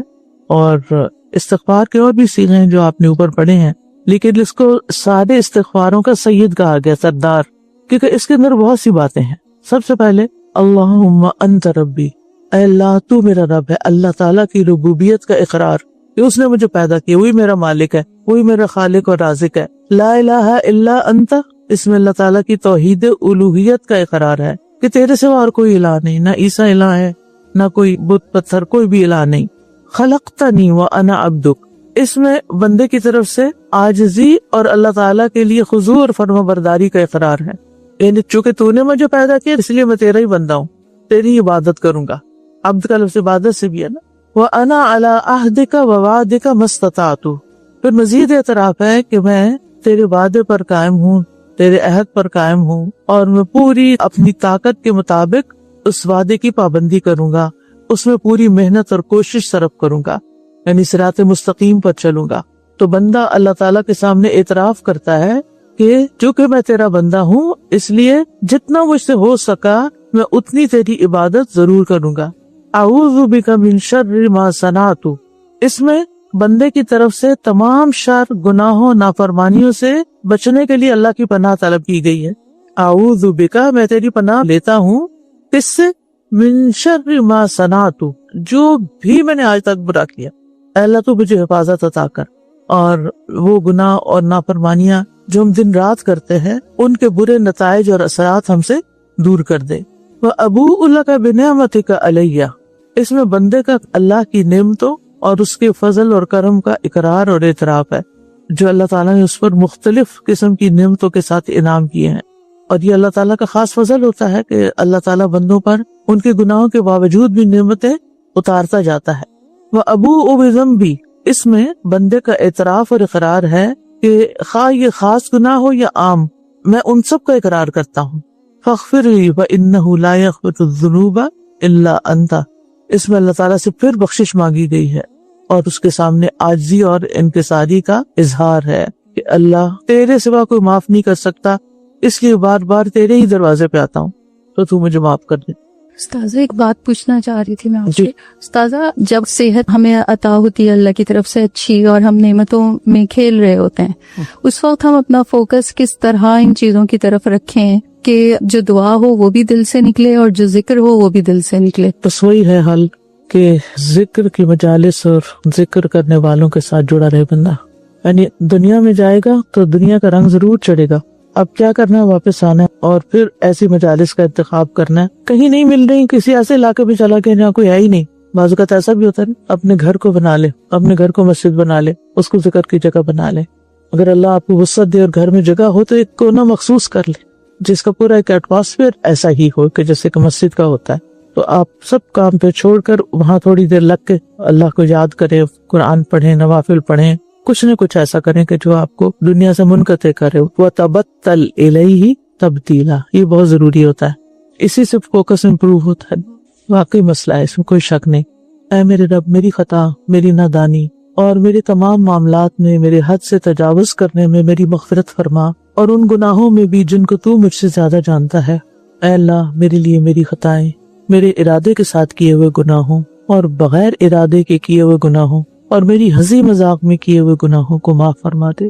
اور استغفار کے اور بھی صیغے ہیں جو آپ نے اوپر پڑھے ہیں، لیکن اس کو سارے استغفاروں کا سید کہا گیا، سردار، کیونکہ اس کے اندر بہت سی باتیں ہیں. سب سے پہلے اللہم انت ربی، اے اللہ تو میرا رب ہے. اللہ تعالیٰ کی ربوبیت کا اقرار کہ اس نے مجھے پیدا کیا، وہی میرا مالک ہے، وہی میرا خالق اور رازق ہے. لا الہ الا انت، اس میں اللہ تعالیٰ کی توحید الوہیت کا اقرار ہے کہ تیرے سوا اور کوئی الہ نہیں، نہ عیسیٰ الہ ہے، نہ کوئی بت پتھر، کوئی بھی الہ نہیں. خلقتنی وانا عبدک، اس میں بندے کی طرف سے عاجزی اور اللہ تعالیٰ کے لیے خضوع اور فرما برداری کا اقرار ہے. یعنی چونکہ تو نے مجھے پیدا کیا اس لیے میں تیرا ہی بندہ ہوں، تیری عبادت کروں گا. عبد کا لفظ عبادت سے بھی ہے نا. وَأَنَا عَلَىٰ عَهْدِكَ وَوَعْدِكَ مَا اسْتَطَعْتُ، پھر مزید اعتراف ہے کہ میں تیرے وعدے پر قائم ہوں، تیرے عہد پر قائم ہوں، اور میں پوری اپنی طاقت کے مطابق اس وعدے کی پابندی کروں گا، اس میں پوری محنت اور کوشش صرف کروں گا، یعنی صراط مستقیم پر چلوں گا. تو بندہ اللہ تعالیٰ کے سامنے اعتراف کرتا ہے کہ چونکہ میں تیرا بندہ ہوں اس لیے جتنا مجھ سے ہو سکا میں اتنی تیری عبادت ضرور کروں گا. اعوذ بک من شر ما صنعت، اس میں بندے کی طرف سے تمام شر، گناہوں، نافرمانیوں سے بچنے کے لیے اللہ کی پناہ طلب کی گئی ہے. اعوذ بک، میں تیری پناہ لیتا ہوں، کس سے؟ من شر ما صنعت، جو بھی میں نے آج تک برا کیا، اے اللہ تو مجھے حفاظت عطا کر، اور وہ گناہ اور نافرمانیاں جو ہم دن رات کرتے ہیں ان کے برے نتائج اور اثرات ہم سے دور کر دے. وَأَبُوءُ لَكَ بِنِعْمَتِكَ عَلَيَّ، اس میں بندے کا اللہ کی نعمتوں اور اس کے فضل اور کرم کا اقرار اور اعتراف ہے جو اللہ تعالیٰ نے اس پر مختلف قسم کی نعمتوں کے ساتھ انعام کیے ہیں. اور یہ اللہ تعالیٰ کا خاص فضل ہوتا ہے کہ اللہ تعالیٰ بندوں پر ان کے گناہوں کے باوجود بھی نعمتیں اتارتا جاتا ہے. وَأَبُوءُ بِذَنْبِي، اس میں بندے کا اعتراف اور اقرار ہے کہ خواہ یہ خاص گناہ ہو یا عام، میں ان سب کا اقرار کرتا ہوں. فاغفر لی وانہ لا یغفر الذنوب الا انت، اس میں اللہ تعالیٰ سے پھر بخشش مانگی گئی ہے اور اس کے سامنے عاجزی اور انکساری کا اظہار ہے کہ اللہ تیرے سوا کوئی معاف نہیں کر سکتا، اس لیے بار بار تیرے ہی دروازے پہ آتا ہوں تو تو مجھے معاف کر دے. استاذہ ایک بات پوچھنا چاہ رہی تھی میں آپ جی. سے. استاذہ جب صحت ہمیں عطا ہوتی ہے اللہ کی طرف سے اچھی اور ہم نعمتوں میں کھیل رہے ہوتے ہیں، اس وقت ہم اپنا فوکس کس طرح ان چیزوں کی طرف رکھیں کہ جو دعا ہو وہ بھی دل سے نکلے اور جو ذکر ہو وہ بھی دل سے نکلے؟ بس وہی ہے حل کہ ذکر کی مجالس اور ذکر کرنے والوں کے ساتھ جڑا رہے بندہ. یعنی دنیا میں جائے گا تو دنیا کا رنگ ضرور چڑھے گا، اب کیا کرنا ہے واپس آنا ہے اور پھر ایسی مجالس کا انتخاب کرنا ہے. کہیں نہیں مل رہی، کسی ایسے علاقے میں چلا گیا جہاں کوئی ہے ہی نہیں. بعض اوقات ایسا بھی ہوتا ہے، اپنے گھر کو بنا لے، اپنے گھر کو مسجد بنا لے، اس کو ذکر کی جگہ بنا لے. اگر اللہ آپ کو وسعت دے اور گھر میں جگہ ہو تو ایک کونا مخصوص کر لے جس کا پورا ایک ایٹماسفیئر ایسا ہی ہو کہ جیسے کہ مسجد کا ہوتا ہے. تو آپ سب کام پہ چھوڑ کر وہاں تھوڑی دیر لگ کے اللہ کو یاد کریں، قرآن پڑھیں، نوافل پڑھیں، کچھ نہ کچھ ایسا کریں کہ جو آپ کو دنیا سے منقطع کرے. وَتَبَتَّلْ إِلَيْهِ تَبْتِيلًا، یہ بہت ضروری ہوتا ہے، اسی سے فوکس امپروو ہوتا ہے. واقعی مسئلہ ہے، اس میں کوئی شک نہیں. اے میرے رب، میری خطا، میری نادانی اور میرے تمام معاملات میں میرے حد سے تجاوز کرنے میں میری مغفرت فرما، اور ان گناہوں میں بھی جن کو تو مجھ سے زیادہ جانتا ہے. اے اللہ، میرے لیے میری خطائیں، میرے ارادے کے ساتھ کیے ہوئے گناہوں اور بغیر ارادے کے کیے ہوئے گناہوں اور میری ہنسی مذاق میں کیے ہوئے گناہوں کو معاف فرما دے،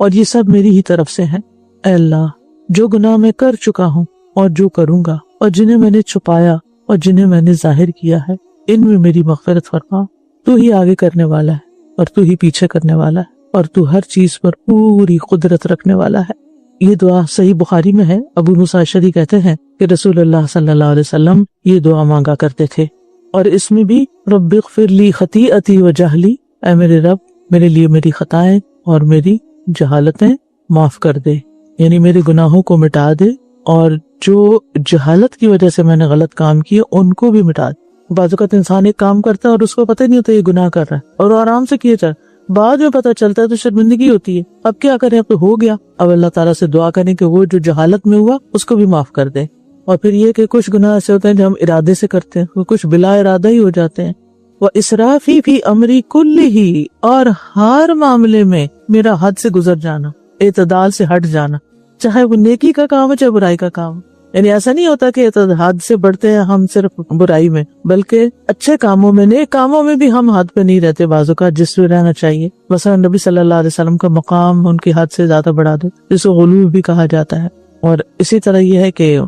اور یہ سب میری ہی طرف سے ہیں. اے اللہ، جو گناہ میں کر چکا ہوں اور جو کروں گا اور جنہیں میں نے چھپایا اور جنہیں میں نے ظاہر کیا ہے، ان میں میری مغفرت فرما. تو ہی آگے کرنے والا ہے اور تو ہی پیچھے کرنے والا ہے، اور تو ہر چیز پر پوری قدرت رکھنے والا ہے. یہ دعا صحیح بخاری میں ہے. ابو موسیٰ اشعری کہتے ہیں کہ رسول اللہ صلی اللہ علیہ وسلم یہ دعا مانگا کرتے تھے، اور اس میں بھی رب اغفر لی خطیئتی و جہلی، اے میرے رب، میرے لیے میری خطائیں اور میری جہالتیں معاف کر دے، یعنی میرے گناہوں کو مٹا دے، اور جو جہالت کی وجہ سے میں نے غلط کام کیے ان کو بھی مٹا دے. بعض اوقات انسان ایک کام کرتا ہے اور اس کو پتہ نہیں ہوتا یہ گناہ کر رہا ہے اور وہ آرام سے کیے جا، بعد میں پتہ چلتا ہے تو شرمندگی ہوتی ہے. اب کیا کریں، اب تو ہو گیا. اب اللہ تعالیٰ سے دعا کریں کہ وہ جو جہالت میں ہوا اس کو بھی معاف کر دے. اور پھر یہ کہ کچھ گناہ ایسے ہوتے ہیں جو ہم ارادے سے کرتے ہیں، وہ کچھ بلا ارادہ ہی ہو جاتے ہیں. وہ اسرافی فی امری کلہ، اور ہر معاملے میں میرا حد سے گزر جانا، اعتدال سے ہٹ جانا، چاہے وہ نیکی کا کام ہے چاہے برائی کا کام. یعنی ایسا نہیں ہوتا کہ حد سے بڑھتے ہیں ہم صرف برائی میں، بلکہ اچھے کاموں میں، نیک کاموں میں بھی ہم حد پہ نہیں رہتے بعض اوقات، جس میں رہنا چاہیے. مثلا نبی صلی اللہ علیہ وسلم کا مقام ان کی حد سے زیادہ بڑھا دے، جس کو غلو بھی کہا جاتا ہے. اور اسی طرح یہ ہے کہ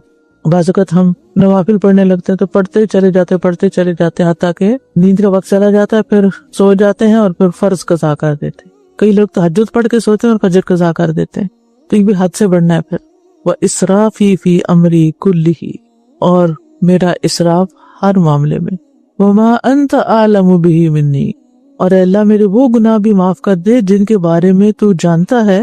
بعض اوقات ہم نوافل پڑھنے لگتے ہیں تو پڑھتے چلے جاتے حتیٰ کہ نیند کا وقت چلا جاتا ہے، پھر سو جاتے ہیں اور پھر فرض قضا کر دیتے ہیں. کئی لوگ تہجد پڑھ کے سوتے ہیں اور فجر قضا کر دیتے ہیں، تو یہ بھی حد سے بڑھنا ہے. پھر وہ اسرافی فی امری کلہ، اور میرا اسراف ہر معاملے میں. وما انت اعلم بہ منی، اور اے اللہ میرے وہ گناہ بھی معاف کر دے جن کے بارے میں تو جانتا ہے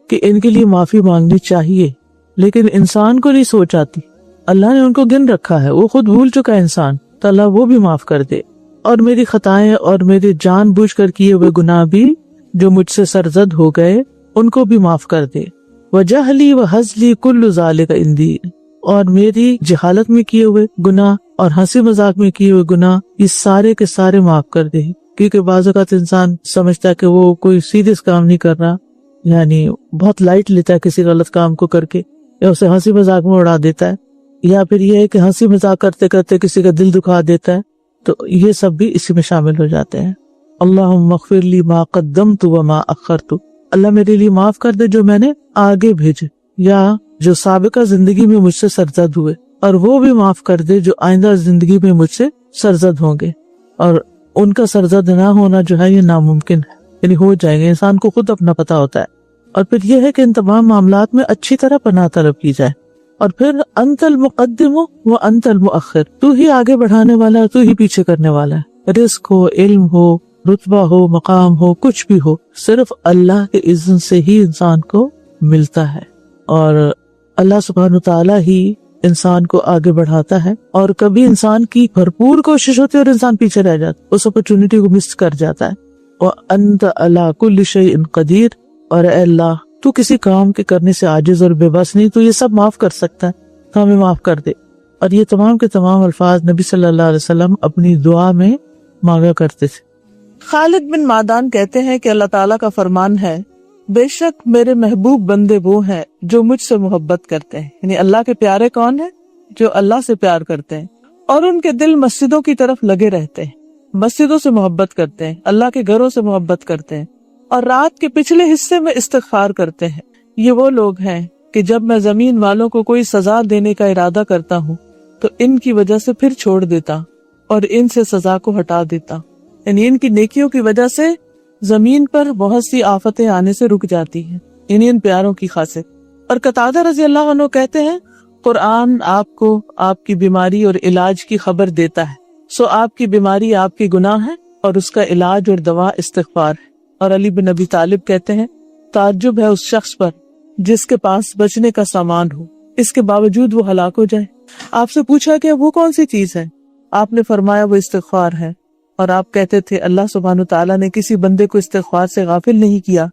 کہ ان کے لیے معافی مانگنی چاہیے لیکن انسان کو نہیں سوچ آتی. اللہ نے ان کو گن رکھا ہے، وہ خود بھول چکا ہے انسان، تو اللہ وہ بھی معاف کر دے. اور میری خطائیں اور میرے جان بوجھ کر کیے ہوئے گناہ بھی جو مجھ سے سرزد ہو گئے ان کو بھی معاف کر دے. وجہلی وحزلی کل ذالک عندی، اور میری جہالت میں کیے ہوئے گناہ اور ہنسی مذاق میں کیے ہوئے گناہ یہ سارے کے سارے معاف کر دے. کیونکہ بعض اوقات انسان سمجھتا ہے کہ وہ کوئی سیریس کام نہیں کر رہا، یعنی بہت لائٹ لیتا ہے کسی غلط کام کو کر کے، یا اسے ہنسی مذاق میں اڑا دیتا ہے، یا پھر یہ ہے کہ ہنسی مذاق کرتے کرتے کسی کا دل دکھا دیتا ہے. تو یہ سب بھی اسی میں شامل ہو جاتے ہیں. اللہم اغفر لی ما قدمت وما اخرت، اللہ میرے لیے معاف کر دے جو میں نے آگے بھیجے یا جو سابقہ زندگی میں مجھ سے سرزد ہوئے، اور وہ بھی معاف کر دے جو آئندہ زندگی میں مجھ سے سرزد ہوں گے. اور ان کا سرزد نہ ہونا جو ہے یہ ناممکن ہے، یعنی ہو جائے گا، انسان کو خود اپنا پتہ ہوتا ہے. اور پھر یہ ہے کہ ان تمام معاملات میں اچھی طرح پناہ طلب کی جائے. اور پھر انت المقدم و انت المؤخر، تو ہی آگے بڑھانے والا ہے، تو ہی پیچھے کرنے والا ہے. رزق ہو، علم ہو، رتبہ ہو، مقام ہو، کچھ بھی ہو، صرف اللہ کے اذن سے ہی انسان کو ملتا ہے، اور اللہ سبحانہ وتعالی ہی انسان کو آگے بڑھاتا ہے. اور کبھی انسان کی بھرپور کوشش ہوتی ہے اور انسان پیچھے رہ جاتا ہے، اس اپرچونٹی کو مس کر جاتا ہے. وَأَنْتَ عَلَىٰ كُلِّ شَيْءٍ قَدِيرٌ، اور اے اللہ تو کسی کام کے کرنے سے عاجز اور بے بس نہیں، تو یہ سب معاف کر سکتا ہے، تو ہمیں معاف کر دے. اور یہ تمام کے تمام الفاظ نبی صلی اللہ علیہ وسلم اپنی دعا میں مانگا کرتے تھے. خالد بن معدان کہتے ہیں کہ اللہ تعالیٰ کا فرمان ہے، بے شک میرے محبوب بندے وہ ہیں جو مجھ سے محبت کرتے ہیں. یعنی اللہ کے پیارے کون ہیں؟ جو اللہ سے پیار کرتے ہیں، اور ان کے دل مسجدوں کی طرف لگے رہتے ہیں، مسجدوں سے محبت کرتے ہیں، اللہ کے گھروں سے محبت کرتے ہیں، اور رات کے پچھلے حصے میں استغفار کرتے ہیں. یہ وہ لوگ ہیں کہ جب میں زمین والوں کو کوئی سزا دینے کا ارادہ کرتا ہوں تو ان کی وجہ سے پھر چھوڑ دیتا اور ان سے سزا کو ہٹا دیتا. یعنی ان کی نیکیوں کی وجہ سے زمین پر بہت سی آفتیں آنے سے رک جاتی ہیں، یعنی ان پیاروں کی خاصیت. اور قتادہ رضی اللہ عنہ کہتے ہیں، قرآن آپ کو آپ کی بیماری اور علاج کی خبر دیتا ہے، سو آپ کی بیماری آپ کے گناہ ہے اور اس کا علاج اور دوا استغفار ہے. اور علی بن ابی طالب کہتے ہیں، تعجب ہے اس شخص پر جس کے پاس بچنے کا سامان ہو، اس کے باوجود وہ ہلاک ہو جائے. آپ سے پوچھا کہ وہ کون سی چیز ہے؟ آپ نے فرمایا وہ استغفار ہے. اور آپ کہتے تھے اللہ سبحانہ تعالیٰ نے کسی بندے کو استغفار سے غافل نہیں کیا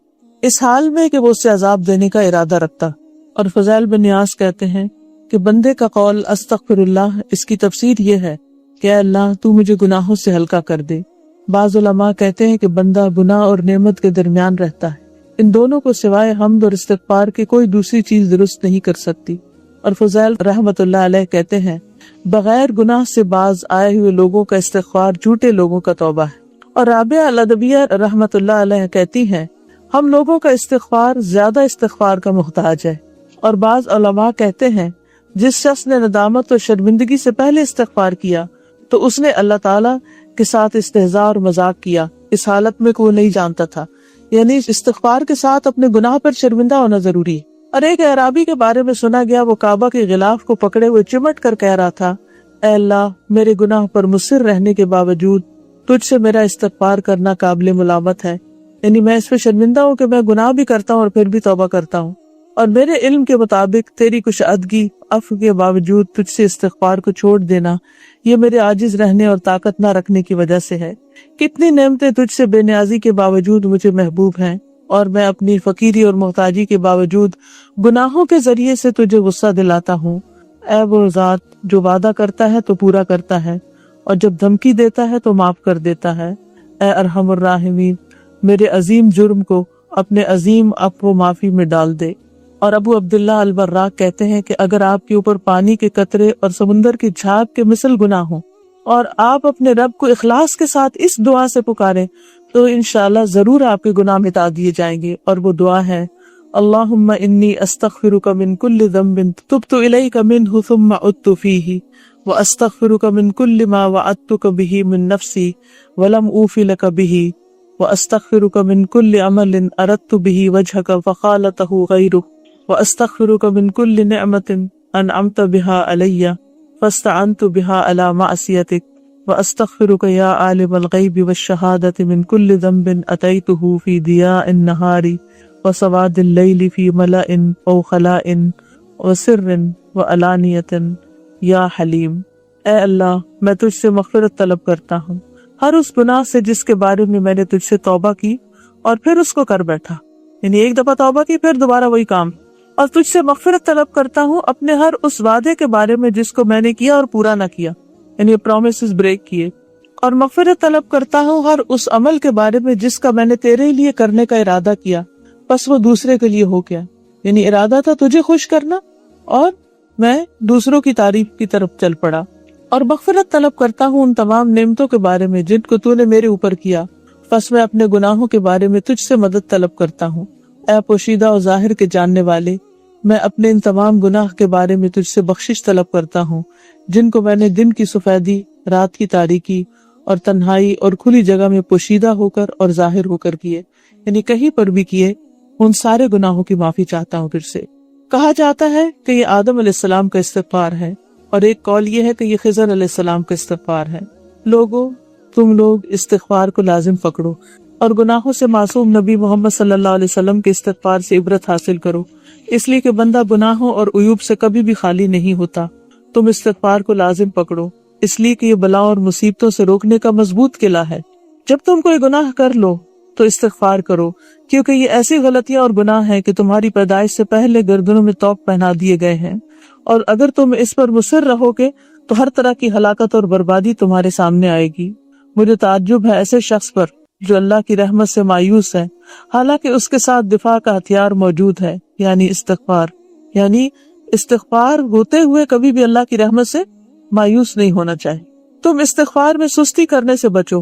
اس حال میں کہ وہ اس سے عذاب دینے کا ارادہ رکھتا. اور فضیل بن نیاز کہتے ہیں کہ بندے کا قول استغفر اللہ، اس کی تفسیر یہ ہے کہ اے اللہ تو مجھے گناہوں سے ہلکا کر دے. بعض علماء کہتے ہیں کہ بندہ گناہ اور نعمت کے درمیان رہتا ہے، ان دونوں کو سوائے حمد اور استغفار کے کوئی دوسری چیز درست نہیں کر سکتی. اور فضیل رحمت اللہ علیہ کہتے ہیں، بغیر گناہ سے باز آئے ہوئے لوگوں کا استغفار جھوٹے لوگوں کا توبہ ہے. اور رابعہ الادبیہ رحمت اللہ علیہ کہتی ہیں، ہم لوگوں کا استغفار زیادہ استغفار کا محتاج ہے. اور بعض علماء کہتے ہیں، جس شخص نے ندامت اور شرمندگی سے پہلے استغفار کیا تو اس نے اللہ تعالیٰ کے ساتھ استہزاء اور مذاق کیا اس حالت میں کہ وہ نہیں جانتا تھا. یعنی استغفار کے ساتھ اپنے گناہ پر شرمندہ ہونا ضروری ہے. اور ایک اعرابی کے بارے میں سنا گیا، وہ کعبہ کے غلاف کو پکڑے ہوئے چمٹ کر کہہ رہا تھا، اے اللہ میرے گناہ پر مصر رہنے کے باوجود تجھ سے میرا استغفار کرنا قابل ملامت ہے. یعنی میں اس پہ شرمندہ ہوں کہ میں گناہ بھی کرتا ہوں اور پھر بھی توبہ کرتا ہوں، اور میرے علم کے مطابق تیری کچھ عدگی عفو کے باوجود تجھ سے استغفار کو چھوڑ دینا یہ میرے عاجز رہنے اور طاقت نہ رکھنے کی وجہ سے ہے. کتنی نعمتیں تجھ سے بے نیازی کے باوجود مجھے محبوب ہیں، اور میں اپنی فقیری اور محتاجی کے باوجود گناہوں کے ذریعے سے تجھے غصہ دلاتا ہوں. اے وہ ذات جو وعدہ کرتا ہے تو پورا کرتا ہے، اور جب دھمکی دیتا ہے تو معاف کر دیتا ہے. اے ارحم الراحمین، میرے عظیم جرم کو اپنے عظیم عفو و معافی میں ڈال دے. اور ابو عبداللہ البراق کہتے ہیں کہ اگر آپ کے اوپر پانی کے قطرے اور سمندر کی جھاگ کے مثل گناہ ہوں اور آپ اپنے رب کو اخلاص کے ساتھ اس دعا سے پکاریں تو انشاءاللہ ضرور آپ کے گناہ مٹا دیے جائیں گے. اور وہ دعا ہے، اللہم انی استغفرک من کل ذنب تبت الیک منہ ثم عدت فیہ واستغفرک من کل ما وعدتک بہ من نفسی ولم اوف لک بہ واستغفرک من کل عمل اردت بہ وجہک فخالتہ غیرک واستغفرک من کل نعمت انعمت بہا علی فاستعنت بہا علی معصیتک واستغفرک یا عالم الغیب والشہادۃ من کل ذنب اتیتہ فی ضیاء النہار وسواد اللیل فی ملأ او خلاء وسر وعلانیۃ یا حلیم. اے اللہ میں تجھ سے مغفرت طلب کرتا ہوں ہر اس گناہ سے جس کے بارے میں نے تجھ سے توبہ کی اور پھر اس کو کر بیٹھا. یعنی ایک دفعہ توبہ کی پھر دوبارہ وہی کام. اور تجھ سے مغفرت طلب کرتا ہوں اپنے ہر اس وعدے کے بارے میں جس کو میں نے کیا اور پورا نہ کیا، یعنی پرومسز بریک کیے. اور مغفرت طلب کرتا ہوں ہر اس عمل کے بارے میں جس کا میں نے تیرے لیے کرنے کا ارادہ کیا بس وہ دوسرے کے لیے ہو گیا. یعنی ارادہ تھا تجھے خوش کرنا اور میں دوسروں کی تعریف کی طرف چل پڑا. اور مغفرت طلب کرتا ہوں ان تمام نعمتوں کے بارے میں جن کو تو نے میرے اوپر کیا، بس میں اپنے گناہوں کے بارے میں تجھ سے مدد طلب کرتا ہوں. اے پوشیدہ اور ظاہر کے جاننے والے، میں اپنے ان تمام گناہ کے بارے میں تجھ سے بخشش طلب کرتا ہوں جن کو میں نے دن کی سفیدی، رات کی تاریکی اور تنہائی اور کھلی جگہ میں پوشیدہ ہو کر اور ظاہر ہو کر کیے، یعنی کہیں پر بھی کیے. ان سارے گناہوں کی معافی چاہتا ہوں تجھ سے. کہا جاتا ہے کہ یہ آدم علیہ السلام کا استغفار ہے، اور ایک قول یہ ہے کہ یہ خضر علیہ السلام کا استغفار ہے. لوگوں تم لوگ استغفار کو لازم پکڑو اور گناہوں سے معصوم نبی محمد صلی اللہ علیہ وسلم کے استغفار سے عبرت حاصل کرو، اس لیے کہ بندہ گناہوں اور عیوب سے کبھی بھی خالی نہیں ہوتا۔ تم استغفار کو لازم پکڑو، اس لیے کہ یہ بلاؤں اور مصیبتوں سے روکنے کا مضبوط قلعہ ہے۔ جب تم کوئی گناہ کر لو تو استغفار کرو، کیونکہ یہ ایسی غلطیاں اور گناہ ہیں کہ تمہاری پیدائش سے پہلے گردنوں میں توق پہنا دیے گئے ہیں، اور اگر تم اس پر مصر رہو گے تو ہر طرح کی ہلاکت اور بربادی تمہارے سامنے آئے گی۔ مجھے تعجب ہے ایسے شخص پر جو اللہ کی رحمت سے مایوس ہے، حالانکہ اس کے ساتھ دفاع کا ہتھیار موجود ہے، یعنی استغفار ہوتے ہوئے کبھی بھی اللہ کی رحمت سے مایوس نہیں ہونا چاہیے۔ تم استغفار میں سستی کرنے سے بچو،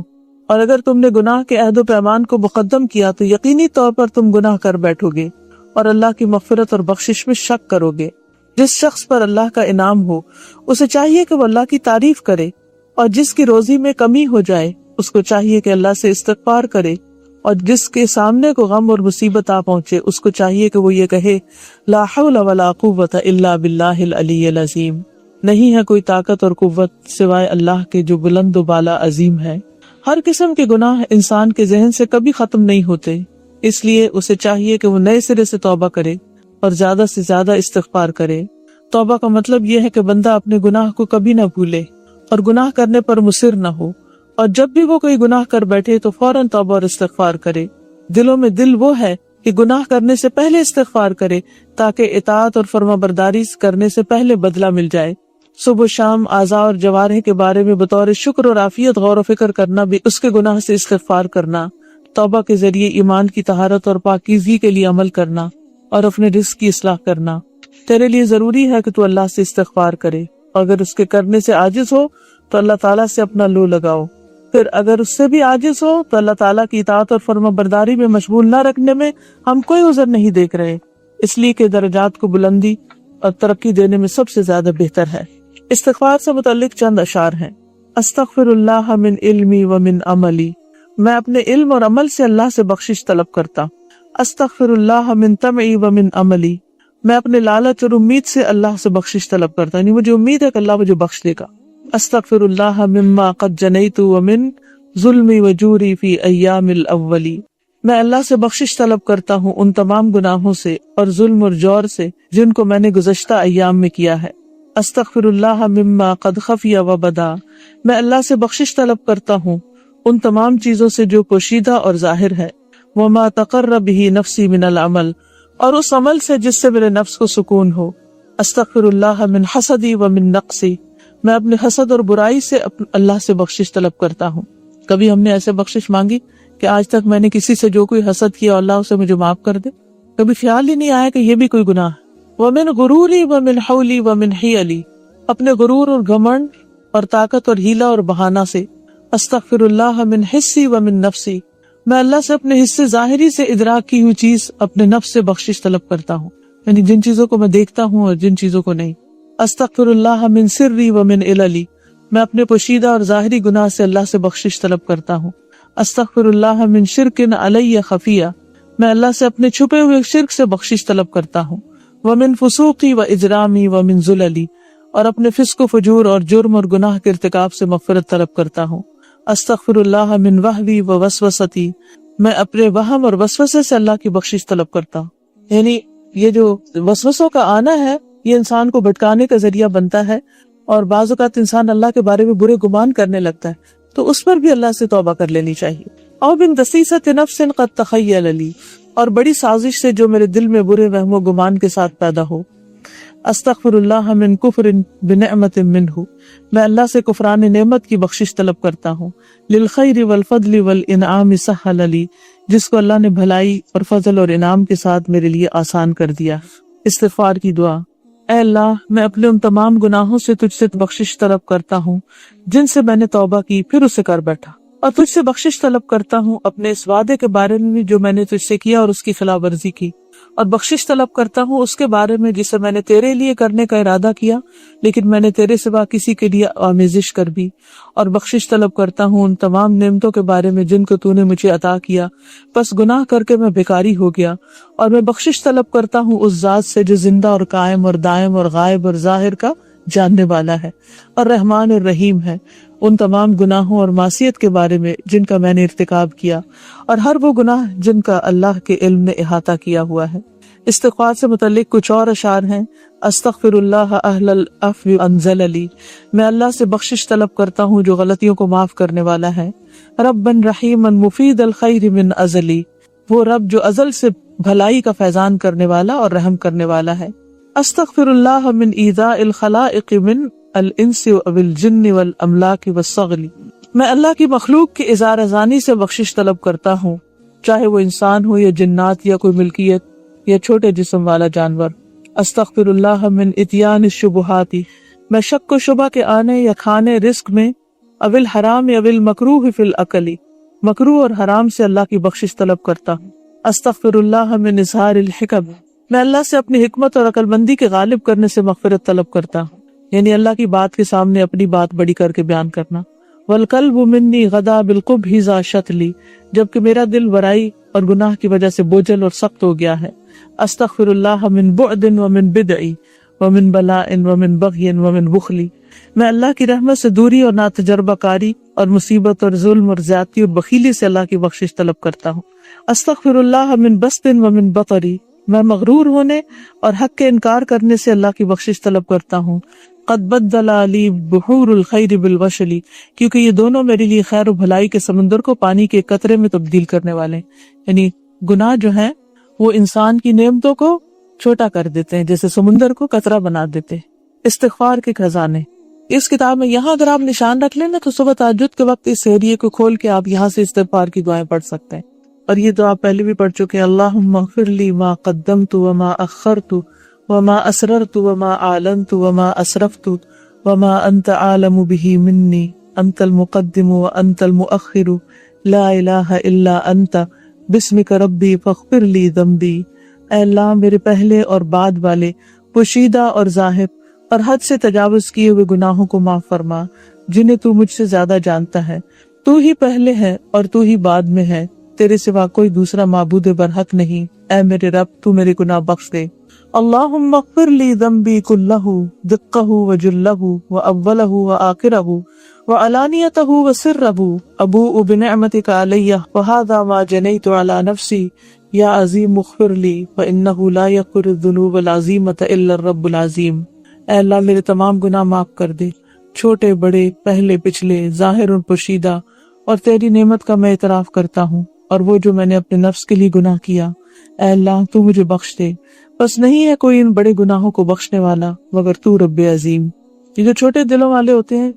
اور اگر تم نے گناہ کے عہد و پیمان کو مقدم کیا تو یقینی طور پر تم گناہ کر بیٹھو گے اور اللہ کی مغفرت اور بخشش میں شک کرو گے۔ جس شخص پر اللہ کا انعام ہو اسے چاہیے کہ وہ اللہ کی تعریف کرے، اور جس کی روزی میں کمی ہو جائے اس کو چاہیے کہ اللہ سے استغفار کرے، اور جس کے سامنے کو غم اور مصیبت آ پہنچے اس کو چاہیے کہ وہ یہ کہے لا حول ولا قوت الا باللہ العلی العظیم، نہیں ہے کوئی طاقت اور قوت سوائے اللہ کے جو بلند و بالا عظیم ہے۔ ہر قسم کے گناہ انسان کے ذہن سے کبھی ختم نہیں ہوتے، اس لیے اسے چاہیے کہ وہ نئے سرے سے توبہ کرے اور زیادہ سے زیادہ استغفار کرے۔ توبہ کا مطلب یہ ہے کہ بندہ اپنے گناہ کو کبھی نہ بھولے اور گناہ کرنے پر مصر نہ ہو، اور جب بھی وہ کوئی گناہ کر بیٹھے تو فوراً توبہ اور استغفار کرے۔ دلوں میں دل وہ ہے کہ گناہ کرنے سے پہلے استغفار کرے تاکہ اطاعت اور فرما برداری کرنے سے پہلے بدلہ مل جائے۔ صبح و شام اعضاء اور جوارح کے بارے میں بطور شکر اور عافیت غور و فکر کرنا بھی اس کے گناہ سے استغفار کرنا، توبہ کے ذریعے ایمان کی طہارت اور پاکیزگی کے لیے عمل کرنا اور اپنے رزق کی اصلاح کرنا۔ تیرے لیے ضروری ہے کہ تو اللہ سے استغفار کرے، اور اگر اس کے کرنے سے عاجز ہو تو اللہ تعالیٰ سے اپنا لو لگاؤ، پھر اگر اس سے بھی عاجز ہو تو اللہ تعالیٰ کی اطاعت اور فرما برداری میں مشغول نہ رکھنے میں ہم کوئی عذر نہیں دیکھ رہے، اس لیے کہ درجات کو بلندی اور ترقی دینے میں سب سے زیادہ بہتر ہے۔ استغفار سے متعلق چند اشعار ہیں۔ استغفر اللہ من علمی و من عملی، میں اپنے علم اور عمل سے اللہ سے بخشش طلب کرتا۔ استغفر اللہ من طمعی و من عملی، میں اپنے لالچ اور امید سے اللہ سے بخشش طلب کرتا، یعنی مجھے امید ہے کہ اللہ مجھے بخش دے گا۔ استغفر اللہ مما قد جنیت ومن ظلمی و جوری فی ایام الاولی، میں اللہ سے بخشش طلب کرتا ہوں ان تمام گناہوں سے اور ظلم اور جور سے جن کو میں نے گزشتہ ایام میں کیا ہے۔ استغفر اللہ مما قد خفی و بدا، میں اللہ سے بخشش طلب کرتا ہوں ان تمام چیزوں سے جو پوشیدہ اور ظاہر ہے۔ وما تقر بہ نفسی من العمل، اور اس عمل سے جس سے میرے نفس کو سکون ہو۔ استغفر اللہ من حسدی و من نقصی، میں اپنے حسد اور برائی سے اللہ سے بخشش طلب کرتا ہوں۔ کبھی ہم نے ایسے بخشش مانگی کہ آج تک میں نے کسی سے جو کوئی حسد کیا اللہ اسے مجھے معاف کر دے؟ کبھی خیال ہی نہیں آیا کہ یہ بھی کوئی گناہ ہے۔ ومن غروری ومن حولی ومن حیلی، اپنے غرور اور گھمنڈ اور طاقت اور ہیلا اور بہانہ سے۔ استغفر اللہ من حسی ومن نفسی، میں اللہ سے اپنے حصے ظاہری سے ادراک کی ہوئی چیز اپنے نفس سے بخشش طلب کرتا ہوں، یعنی جن چیزوں کو میں دیکھتا ہوں اور جن چیزوں کو نہیں۔ استغفر اللہ من سری ومن عللی، میں اپنے پوشیدہ اور ظاہری گناہ سے اللہ سے بخشش طلب کرتا ہوں۔ استغفر اللہ من شرک علی خفیہ، میں اللہ سے اپنے چھپے ہوئے شرک سے بخشش طلب کرتا ہوں۔ ومن فسوقی و اجرامی ومن ذللی، اور اپنے فسق و فجور اور جرم اور گناہ کے ارتکاب سے مغفرت طلب کرتا ہوں۔ استغفر اللہ من وہوی و وسوستی، میں اپنے وہم اور وسوسے سے اللہ کی بخشش طلب کرتا ہوں۔ یعنی یہ جو وسوسوں کا آنا ہے یہ انسان کو بھٹکانے کا ذریعہ بنتا ہے، اور بعض اوقات انسان اللہ کے بارے میں برے گمان کرنے لگتا ہے، تو اس پر بھی اللہ سے توبہ کر لینی چاہیے۔ اور بن دسیسۃ نفس قد تخیل لی، اور بڑی سازش سے جو میرے دل میں برے وہم و گمان کے ساتھ پیدا ہو۔ استغفر اللہ من کفر بنعمت منہ، میں اللہ سے کفران نعمت کی بخشش طلب کرتا ہوں۔ للخیر والفضل والانعام سہل لی، جس کو اللہ نے بھلائی اور فضل اور انعام کے ساتھ میرے لیے آسان کر دیا۔ استغفار کی دعا۔ اے اللہ، میں اپنے ان تمام گناہوں سے تجھ سے بخشش طلب کرتا ہوں جن سے میں نے توبہ کی پھر اسے کر بیٹھا، اور تجھ سے بخشش طلب کرتا ہوں اپنے اس وعدے کے بارے میں جو میں نے تجھ سے کیا اور اس کی خلاف ورزی کی، اور بخشش طلب کرتا ہوں اس کے بارے میں جسے میں نے تیرے لیے کرنے کا ارادہ کیا لیکن میں نے تیرے سوا کسی کے لیے آمیزش کر بھی، اور بخشش طلب کرتا ہوں ان تمام نعمتوں کے بارے میں جن کو تو نے مجھے عطا کیا پس گناہ کر کے میں بیکاری ہو گیا، اور میں بخشش طلب کرتا ہوں اس ذات سے جو زندہ اور قائم اور دائم اور غائب اور ظاہر کا جاننے والا ہے اور رحمان اور رحیم ہے۔ ان تمام گناہوں اور معصیت کے بارے میں جن کا میں نے ارتکاب کیا، اور ہر وہ گناہ جن کا اللہ کے علم نے احاطہ کیا ہوا ہے۔ استغفار سے متعلق کچھ اور اشعار ہیں۔ استغفر اللہ اہل العفو انزل لی، میں اللہ سے بخشش طلب کرتا ہوں جو غلطیوں کو معاف کرنے والا ہے۔ ربا رحیما مفید الخیر من ازلی، وہ رب جو ازل سے بھلائی کا فیضان کرنے والا اور رحم کرنے والا ہے۔ استغفر اللہ من ایذاء الخلائق من الانس والجن والاملاک والصغل، میں اللہ کی مخلوق کی اظہار ازانی سے بخشش طلب کرتا ہوں، چاہے وہ انسان ہو یا جنات یا کوئی ملکیت یا چھوٹے جسم والا جانور۔ استغفر اللہ من اتیان الشبہات، میں شک و شبہ کے آنے یا کھانے رزق میں، اول حرام اول مکروہ فی الاکل، مکروہ اور حرام سے اللہ کی بخشش طلب کرتا ہوں۔ استغفر اللہ من اظہار الحکم، میں اللہ سے اپنی حکمت اور عقل مندی کے غالب کرنے سے مغفرت طلب کرتا ہوں، یعنی اللہ کی بات کے سامنے اپنی بات بڑی کر کے بیان کرنا۔ والقلب منی غدا بالقبح ذا شتلی، جبکہ میرا دل برائی اور گناہ کی وجہ سے بوجھل اور سخت ہو گیا ہے۔ استغفر اللہ من بعد ومن بدع ومن بلاء ومن بغی ومن بخل، میں اللہ کی رحمت سے دوری اور ناتجربہ کاری اور مصیبت اور ظلم اور زیادتی اور بخیلی سے اللہ کی بخشش طلب کرتا ہوں۔ استغفر اللہ من بسط ومن بطری، میں مغرور ہونے اور حق کے انکار کرنے سے اللہ کی بخشش طلب کرتا ہوں۔ قد بدل علی بحور الخیر بالوشلی، کیونکہ یہ دونوں میرے لیے خیر و بھلائی کے سمندر کو پانی کے قطرے میں تبدیل کرنے والے ہیں، یعنی گناہ جو ہیں وہ انسان کی نعمتوں کو چھوٹا کر دیتے ہیں، جیسے سمندر کو قطرہ بنا دیتے۔ استغفار کے خزانے، اس کتاب میں یہاں اگر آپ نشان رکھ لیں نا تو صبح تہجد کے وقت اس ایریے کو کھول کے آپ یہاں سے استغفار کی دعائیں پڑھ سکتے ہیں، اور یہ تو آپ پہلے بھی پڑھ چکے ہیں۔ اللہم اغفر لی ما قدمت وما اخرت وما اسررت وما اعلنت وما اسرفت وما انت عالم به منی، انت المقدم وانت المؤخر لا الہ الا انت بسمک ربی فاغفر لی ذنبی، اے اللہ میرے پہلے اور بعد والے پوشیدہ اور ظاہر اور حد سے تجاوز کیے ہوئے گناہوں کو معاف فرما جنہیں تو مجھ سے زیادہ جانتا ہے، تو ہی پہلے ہے اور تو ہی بعد میں ہے، تیرے سوا کوئی دوسرا معبود برحق نہیں، اے میرے رب تو میرے گناہ بخش دے۔ اللہم اغفر لی ذنبی کلہ دقہ وجلہ واولہ وآخرہ وعلانیتہ وسرہ، ابوء بنعمتک علی وہذا ما جنیت علی نفسی، یا عظیم اغفر لی فانہ لا یغفر الذنوب العظیمۃ الا الرب العظیم، اے اللہ میرے تمام گناہ معاف کر دے، چھوٹے بڑے، پہلے پچھلے، ظاہر اور پوشیدہ، اور تیری نعمت کا میں اعتراف کرتا ہوں، اور وہ جو میں نے اپنے نفس کے لیے گناہ کیا، اے اللہ تو مجھے بخش دے، بس نہیں ہے کوئی ان بڑے گناہوں کو بخشنے والا مگر تو رب عظیم۔ یہ جو چھوٹے دلوں والے ہوتے ہیں،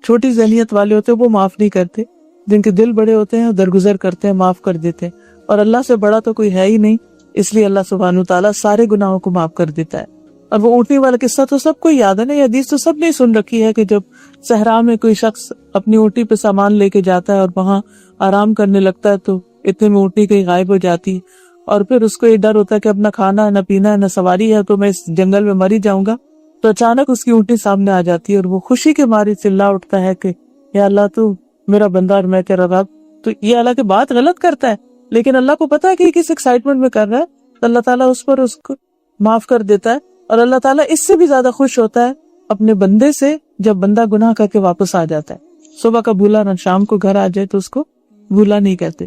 چھوٹی ذہنیت والے ہوتے ہیں، وہ معاف نہیں کرتے، جن کے دل بڑے ہوتے ہیں درگزر کرتے ہیں، معاف کر دیتے ہیں، اور اللہ سے بڑا تو کوئی ہے ہی نہیں، اس لیے اللہ سبحانہ تعالیٰ سارے گناہوں کو معاف کر دیتا ہے۔ اور وہ اونٹنی والا قصہ تو سب کو یاد ہے نا، یہ حدیث تو سب نے سن رکھی ہے کہ جب صحرا میں کوئی شخص اپنی اونٹی پہ سامان لے کے جاتا ہے اور وہاں آرام کرنے لگتا ہے تو اتنے میں اونٹی کہیں غائب ہو جاتی ہے، اور پھر اس کو یہ ڈر ہوتا ہے کہ اپنا کھانا ہے، نہ پینا ہے، نہ سواری ہے، تو میں اس جنگل میں مر ہی جاؤں گا، تو اچانک اس کی اونٹی سامنے آ جاتی ہے اور وہ خوشی کے مارے چلا اٹھتا ہے کہ یا اللہ تو میرا بندہ اور میں تیرا رب۔ تو یہ اللہ کی بات غلط کرتا ہے، لیکن اللہ کو پتا ہے کہ کس ایکسائٹمنٹ میں کر رہا ہے، تو اللہ تعالیٰ اس پر اس کو معاف کر دیتا ہے، اور اللہ تعالیٰ اس سے بھی زیادہ خوش ہوتا ہے اپنے بندے سے جب بندہ گناہ کر کے واپس آ جاتا ہے، صبح کا بھولا نہ شام کو گھر آ جائے تو اس کو بھولا نہیں کہتے۔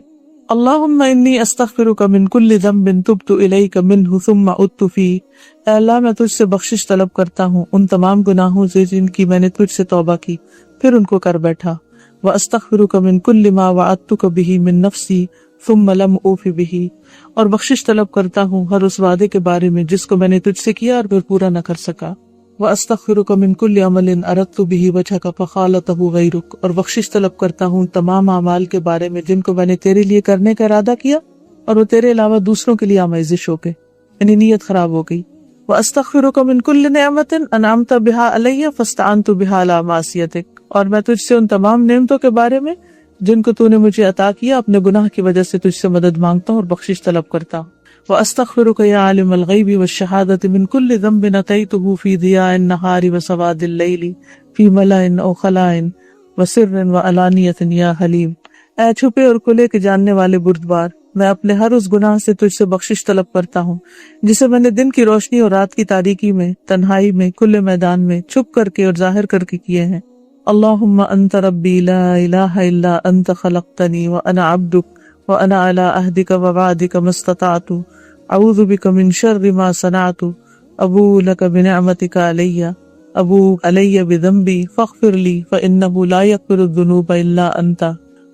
اللہم انی استغفرک من کل ذنب تبت الیک منہ ثم عدت فیہ، اے اللہ میں تجھ سے بخشش طلب کرتا ہوں ان تمام گناہوں سے جن کی میں نے تجھ سے توبہ کی پھر ان کو کر بیٹھا، واستغفرک من کل ما وعدتک بہ من نفسی ثم لم اوف بہ، اور بخشش طلب کرتا ہوں ہر اس وعدے کے بارے میں جس کو میں نے تجھ سے کیا اور پھر پورا نہ کر سکا، واستغفرک من کل عمل اردت بہ وجہک فخالطہ غیرک، اور بخشش طلب کرتا ہوں تمام اعمال کے بارے میں جن کو میں نے تیرے لیے کرنے کا ارادہ کیا اور وہ تیرے علاوہ دوسروں کے لیے آمیزش ہو گئے، یعنی نیت خراب ہو گئی۔ واستغفرک من کل نعمت انعمت بہا علی فاستعنت بہا علی معصیتک، اور میں تجھ سے ان تمام نعمتوں کے بارے میں جن کو تو نے مجھے عطا کیا اپنے گناہ کی وجہ سے تجھ سے مدد مانگتا ہوں اور بخشش طلب کرتا ہوں۔ وَأَسْتَغْفِرُكَ يَا عَالِمَ الْغَيْبِ وَالشَّهَادَةِ مِنْ كُلِّ ذَنْبٍ أَتَيْتُهُ فِي ضِيَاءِ النَّهَارِ وَسَوَادِ اللَّيْلِ فِي مَلَأٍ أَوْ خَلَاءٍ وَسِرٍّ وَعَلَانِيَةٍ يَا حَلِيمُ، اے چھپے اور کھلے کے جاننے والے بردبار، میں اپنے ہر اس گناہ سے تجھ سے بخشش طلب کرتا ہوں جسے میں نے دن کی روشنی اور رات کی تاریکی میں، تنہائی میں، کھلے میدان میں، چھپ کر کے اور ظاہر کر کے کیے ہیں، اللهم انت ربي لا اله الا انت خلقتني وانا عبدك وانا على عهدك ووعدك ما استطعت اعوذ بك من شر ما صنعت ابوء لك بنعمتك علي ابوء علي بذنبي فاغفر لي فانه لا يغفر الذنوب الا انت۔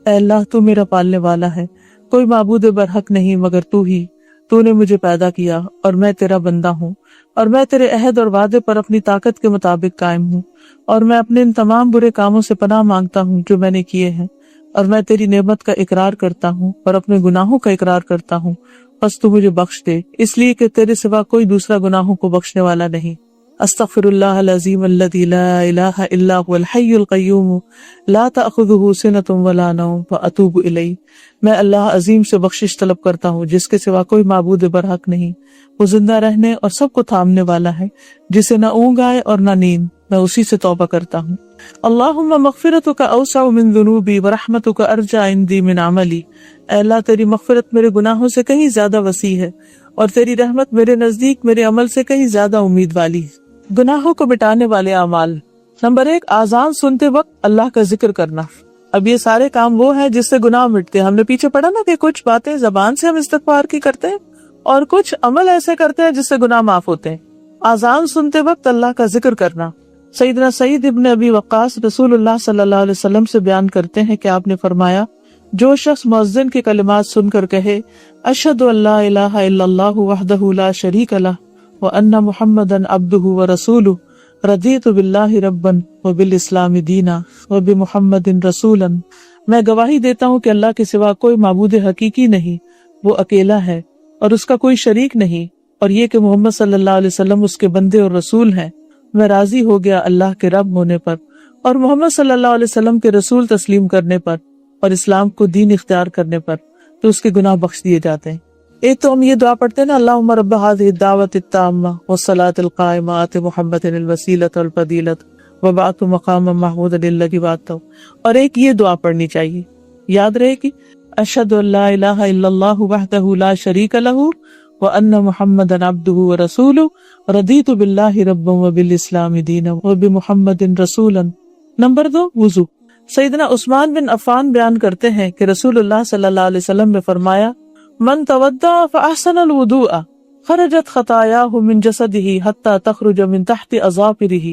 اے اللہ تو میرا پالنے والا ہے، کوئی معبود برحق نہیں مگر تو ہی، تو نے مجھے پیدا کیا اور میں تیرا بندہ ہوں، اور میں تیرے عہد اور وعدے پر اپنی طاقت کے مطابق قائم ہوں، اور میں اپنے ان تمام برے کاموں سے پناہ مانگتا ہوں جو میں نے کیے ہیں، اور میں تیری نعمت کا اقرار کرتا ہوں اور اپنے گناہوں کا اقرار کرتا ہوں، بس تو مجھے بخش دے، اس لیے کہ تیرے سوا کوئی دوسرا گناہوں کو بخشنے والا نہیں۔ استغفر اللہ العظیم الذی لا الہ الا هو الحی القیوم لا تأخذہ سنۃ ولا نوم فاتوب الیہ۔ میں اللہ عظیم سے بخشش طلب کرتا ہوں جس کے سوا کوئی معبود برحق نہیں، وہ زندہ رہنے اور سب کو تھامنے والا ہے، جسے نہ اونگ آئے اور نہ نیند، میں اسی سے توبہ کرتا ہوں۔ اللہم مغفرتک اوسع من ذنوبی ورحمتک ارجع عندی من عملی۔ اے اللہ تیری مغفرت میرے گناہوں سے کہیں زیادہ وسیع ہے، اور تیری رحمت میرے نزدیک میرے عمل سے کہیں زیادہ امید والی ہے۔ گناہوں کو مٹانے والے اعمال۔ نمبر 1، آذان سنتے وقت اللہ کا ذکر کرنا۔ اب یہ سارے کام وہ ہیں جس سے گناہ مٹتے ہیں۔ ہم نے پیچھے پڑھا نا کہ کچھ باتیں زبان سے ہم استغفار کی کرتے ہیں اور کچھ عمل ایسے کرتے ہیں جس سے گناہ معاف ہوتے ہیں۔ آذان سنتے وقت اللہ کا ذکر کرنا۔ سیدنا سعید ابن ابی وقاص رسول اللہ صلی اللہ علیہ وسلم سے بیان کرتے ہیں کہ آپ نے فرمایا، جو شخص مؤذن کے کلمات سن کر کہے اشہد ان لا الہ الا اللہ وحدہ لا شریک لہ وان محمدا عبدہ ورسولہ رضیت باللہ ربا وبالاسلام دینا وبمحمد رسولا، میں گواہی دیتا ہوں کہ اللہ کے سوا کوئی معبود حقیقی نہیں، وہ اکیلا ہے اور اس کا کوئی شریک نہیں، اور یہ کہ محمد صلی اللہ علیہ وسلم اس کے بندے اور رسول ہیں۔ میں راضی ہو گیا اللہ کے رب ہونے پر اور محمد صلی اللہ علیہ وسلم کے رسول تسلیم کرنے پر اور اسلام کو دین اختیار کرنے پر، تو اس کے گناہ بخش دیے جاتے ہیں۔ ایک تو ہم یہ دعا پڑھتے ہیں نا، اللہم رب هذه الدعوة التامة والصلاة القائمة آت محمد الوسیلۃ والفضیلۃ وبعثہ مقاما محمودا الذی وعدتہ، اور ایک یہ دعا پڑھنی چاہیے، یاد رہے کہ اشہد ان لا الہ الا اللہ وحدہ لا شریک لہ وان محمدا عبدہ ورسولہ رضیت باللہ ربا وبالاسلام دینا وبمحمد رسولا۔ نمبر 2، وضو۔ سیدنا عثمان بن عفان بیان کرتے ہیں کہ رسول اللہ صلی اللہ علیہ وسلم نے فرمایا، من توضأ فاحسن الوضوء خرجت خطاياه من جسده حتى تخرج من تحت اظافره،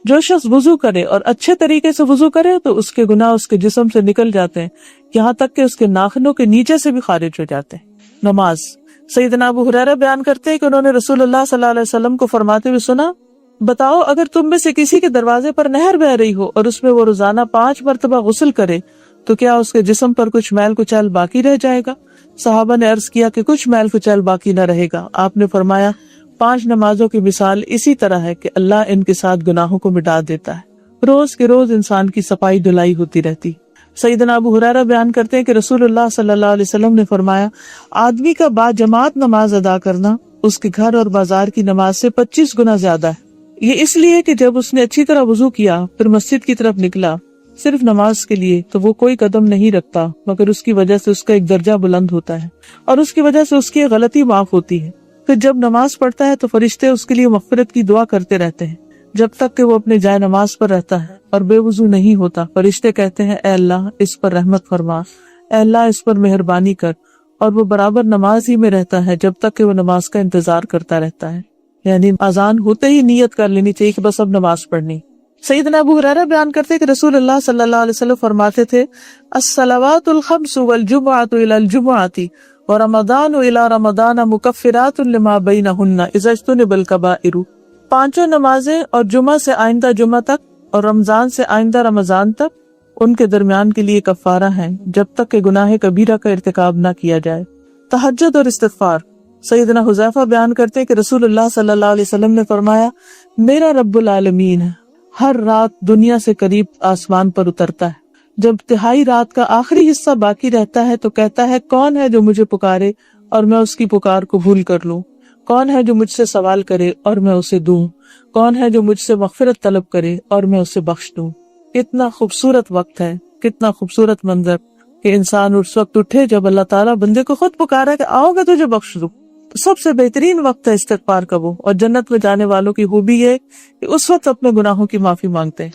جو شخص وضو کرے اور اچھے طریقے سے وضو کرے تو اس کے گناہ اس کے جسم سے نکل جاتے ہیں، یہاں تک کہ اس کے ناخنوں کے نیچے سے بھی خارج ہو جاتے ہیں۔ نماز۔ سیدنا ابو ہریرہ بیان کرتے ہیں کہ انہوں نے رسول اللہ صلی اللہ علیہ وسلم کو فرماتے ہوئے سنا، بتاؤ اگر تم میں سے کسی کے دروازے پر نہر بہ رہی ہو اور اس میں وہ روزانہ 5 مرتبہ غسل کرے تو کیا اس کے جسم پر کچھ میل کچیل باقی رہ جائے گا؟ صحابہ نے عرض کیا کہ کچھ میل کچیل باقی نہ رہے گا۔ آپ نے فرمایا، 5 نمازوں کی مثال اسی طرح ہے کہ اللہ ان کے ساتھ گناہوں کو مٹا دیتا ہے، روز کے روز انسان کی صفائی دھلائی ہوتی رہتی۔ سیدنا ابو ہریرہ بیان کرتے ہیں کہ رسول اللہ صلی اللہ علیہ وسلم نے فرمایا، آدمی کا با جماعت نماز ادا کرنا اس کے گھر اور بازار کی نماز سے 25 گنا زیادہ ہے۔ یہ اس لیے کہ جب اس نے اچھی طرح وضو کیا پھر مسجد کی طرف نکلا صرف نماز کے لیے تو وہ کوئی قدم نہیں رکھتا مگر اس کی وجہ سے اس کا ایک درجہ بلند ہوتا ہے اور اس کی وجہ سے اس کی غلطی معاف ہوتی ہے۔ پھر جب نماز پڑھتا ہے تو فرشتے اس کے لیے مغفرت کی دعا کرتے رہتے ہیں جب تک کہ وہ اپنے جائے نماز پر رہتا ہے اور بے وضو نہیں ہوتا۔ فرشتے کہتے ہیں، اے اللہ اس پر رحمت فرما، اے اللہ اس پر مہربانی کر، اور وہ برابر نماز ہی میں رہتا ہے جب تک کہ وہ نماز کا انتظار کرتا رہتا ہے۔ یعنی اذان ہوتے ہی نیت کر لینی چاہیے کہ بس اب نماز پڑھنی۔ سیدنا ابو ہریرہ بیان کرتے کہ رسول اللہ صلی اللہ علیہ وسلم فرماتے تھے، الصلوات الخمس والجمعۃ الی الجمعۃ ورمضان الی رمضان مکفرات لما بینہن اذا اجتنب الکبائر۔ 5 نمازیں اور جمعہ سے آئندہ جمعہ تک اور رمضان سے آئندہ رمضان تک ان کے درمیان کے لیے کفارہ ہیں جب تک کہ گناہ کبیرہ کا ارتکاب نہ کیا جائے۔ تہجد اور استغفار۔ سیدنا حذیفہ بیان کرتے کہ رسول اللہ صلی اللہ علیہ وسلم نے فرمایا، میرا رب العالمین ہر رات دنیا سے قریب آسمان پر اترتا ہے، جب تہائی رات کا آخری حصہ باقی رہتا ہے تو کہتا ہے، کون ہے جو مجھے پکارے اور میں اس کی پکار قبول کر لوں؟ کون ہے جو مجھ سے سوال کرے اور میں اسے دوں؟ کون ہے جو مجھ سے مغفرت طلب کرے اور میں اسے بخش دوں؟ کتنا خوبصورت وقت ہے، کتنا خوبصورت منظر کہ انسان اس وقت اٹھے جب اللہ تعالیٰ بندے کو خود پکارا کہ آؤ گا تجھے بخش دوں۔ تو سب سے بہترین وقت ہے استغفار کا وہ، اور جنت میں جانے والوں کی خوبی ہے کہ اس وقت اپنے گناہوں کی معافی مانگتے ہیں۔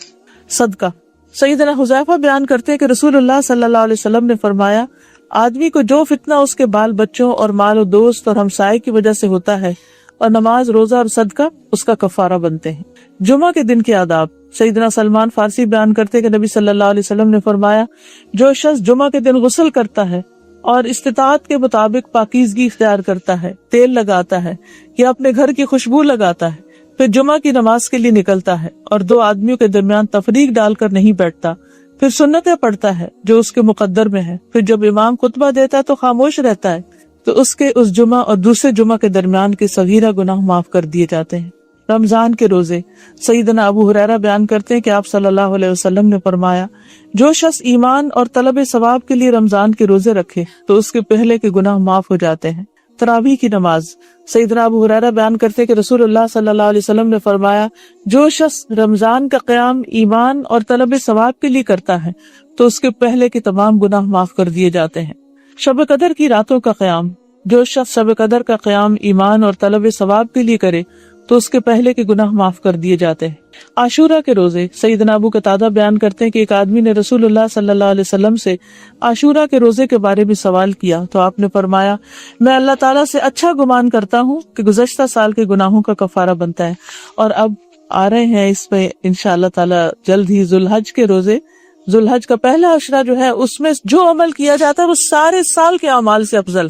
صدقہ۔ سیدنا حذیفہ بیان کرتے ہیں کہ رسول اللہ صلی اللہ علیہ وسلم نے فرمایا، آدمی کو جو فتنہ اس کے بال بچوں اور مال و دوست اور ہمسائے کی وجہ سے ہوتا ہے، اور نماز، روزہ اور صدقہ اس کا کفارہ بنتے ہیں۔ جمعہ کے دن کے آداب، سیدنا سلمان فارسی بیان کرتے کہ نبی صلی اللہ علیہ وسلم نے فرمایا، جو شخص جمعہ کے دن غسل کرتا ہے اور استطاعت کے مطابق پاکیزگی اختیار کرتا ہے، تیل لگاتا ہے یا اپنے گھر کی خوشبو لگاتا ہے، پھر جمعہ کی نماز کے لیے نکلتا ہے اور دو آدمیوں کے درمیان تفریق ڈال کر نہیں بیٹھتا، پھر سنتیں پڑھتا ہے جو اس کے مقدر میں ہے، پھر جب امام خطبہ دیتا ہے تو خاموش رہتا ہے، تو اس کے اس جمعہ اور دوسرے جمعہ کے درمیان کے صغیرہ گناہ معاف کر دیے جاتے ہیں۔ رمضان کے روزے، سیدنا ابو ہریرہ بیان کرتے ہیں کہ آپ صلی اللہ علیہ وسلم نے فرمایا، جو شخص ایمان اور طلب ثواب کے لیے رمضان کے روزے رکھے تو اس کے پہلے کے گناہ معاف ہو جاتے ہیں۔ تراویح کی نماز، سیدنا ابو ہریرہ بیان کرتے ہیں کہ رسول اللہ صلی اللہ علیہ وسلم نے فرمایا، جو شخص رمضان کا قیام ایمان اور طلب ثواب کے لیے کرتا ہے تو اس کے پہلے کے تمام گناہ معاف کر دیے جاتے ہیں۔ شب قدر کی راتوں کا قیام، جو شخص شب قدر کا قیام ایمان اور طلب ثواب کے لیے کرے تو اس کے پہلے کے گناہ معاف کر دیے جاتے ہیں۔ عاشورہ کے روزے، سیدنا ابو قتادہ بیان کرتے ہیں کہ ایک آدمی نے رسول اللہ صلی اللہ علیہ وسلم سے عاشورہ کے روزے کے بارے میں سوال کیا تو آپ نے فرمایا، میں اللہ تعالیٰ سے اچھا گمان کرتا ہوں کہ گزشتہ سال کے گناہوں کا کفارہ بنتا ہے، اور اب آ رہے ہیں اس میں انشاءاللہ تعالیٰ جلد ہی ذوالحج کے روزے۔ ذوالحج کا پہلا عشرہ جو ہے اس میں جو عمل کیا جاتا ہے وہ سارے سال کے اعمال سے افضل،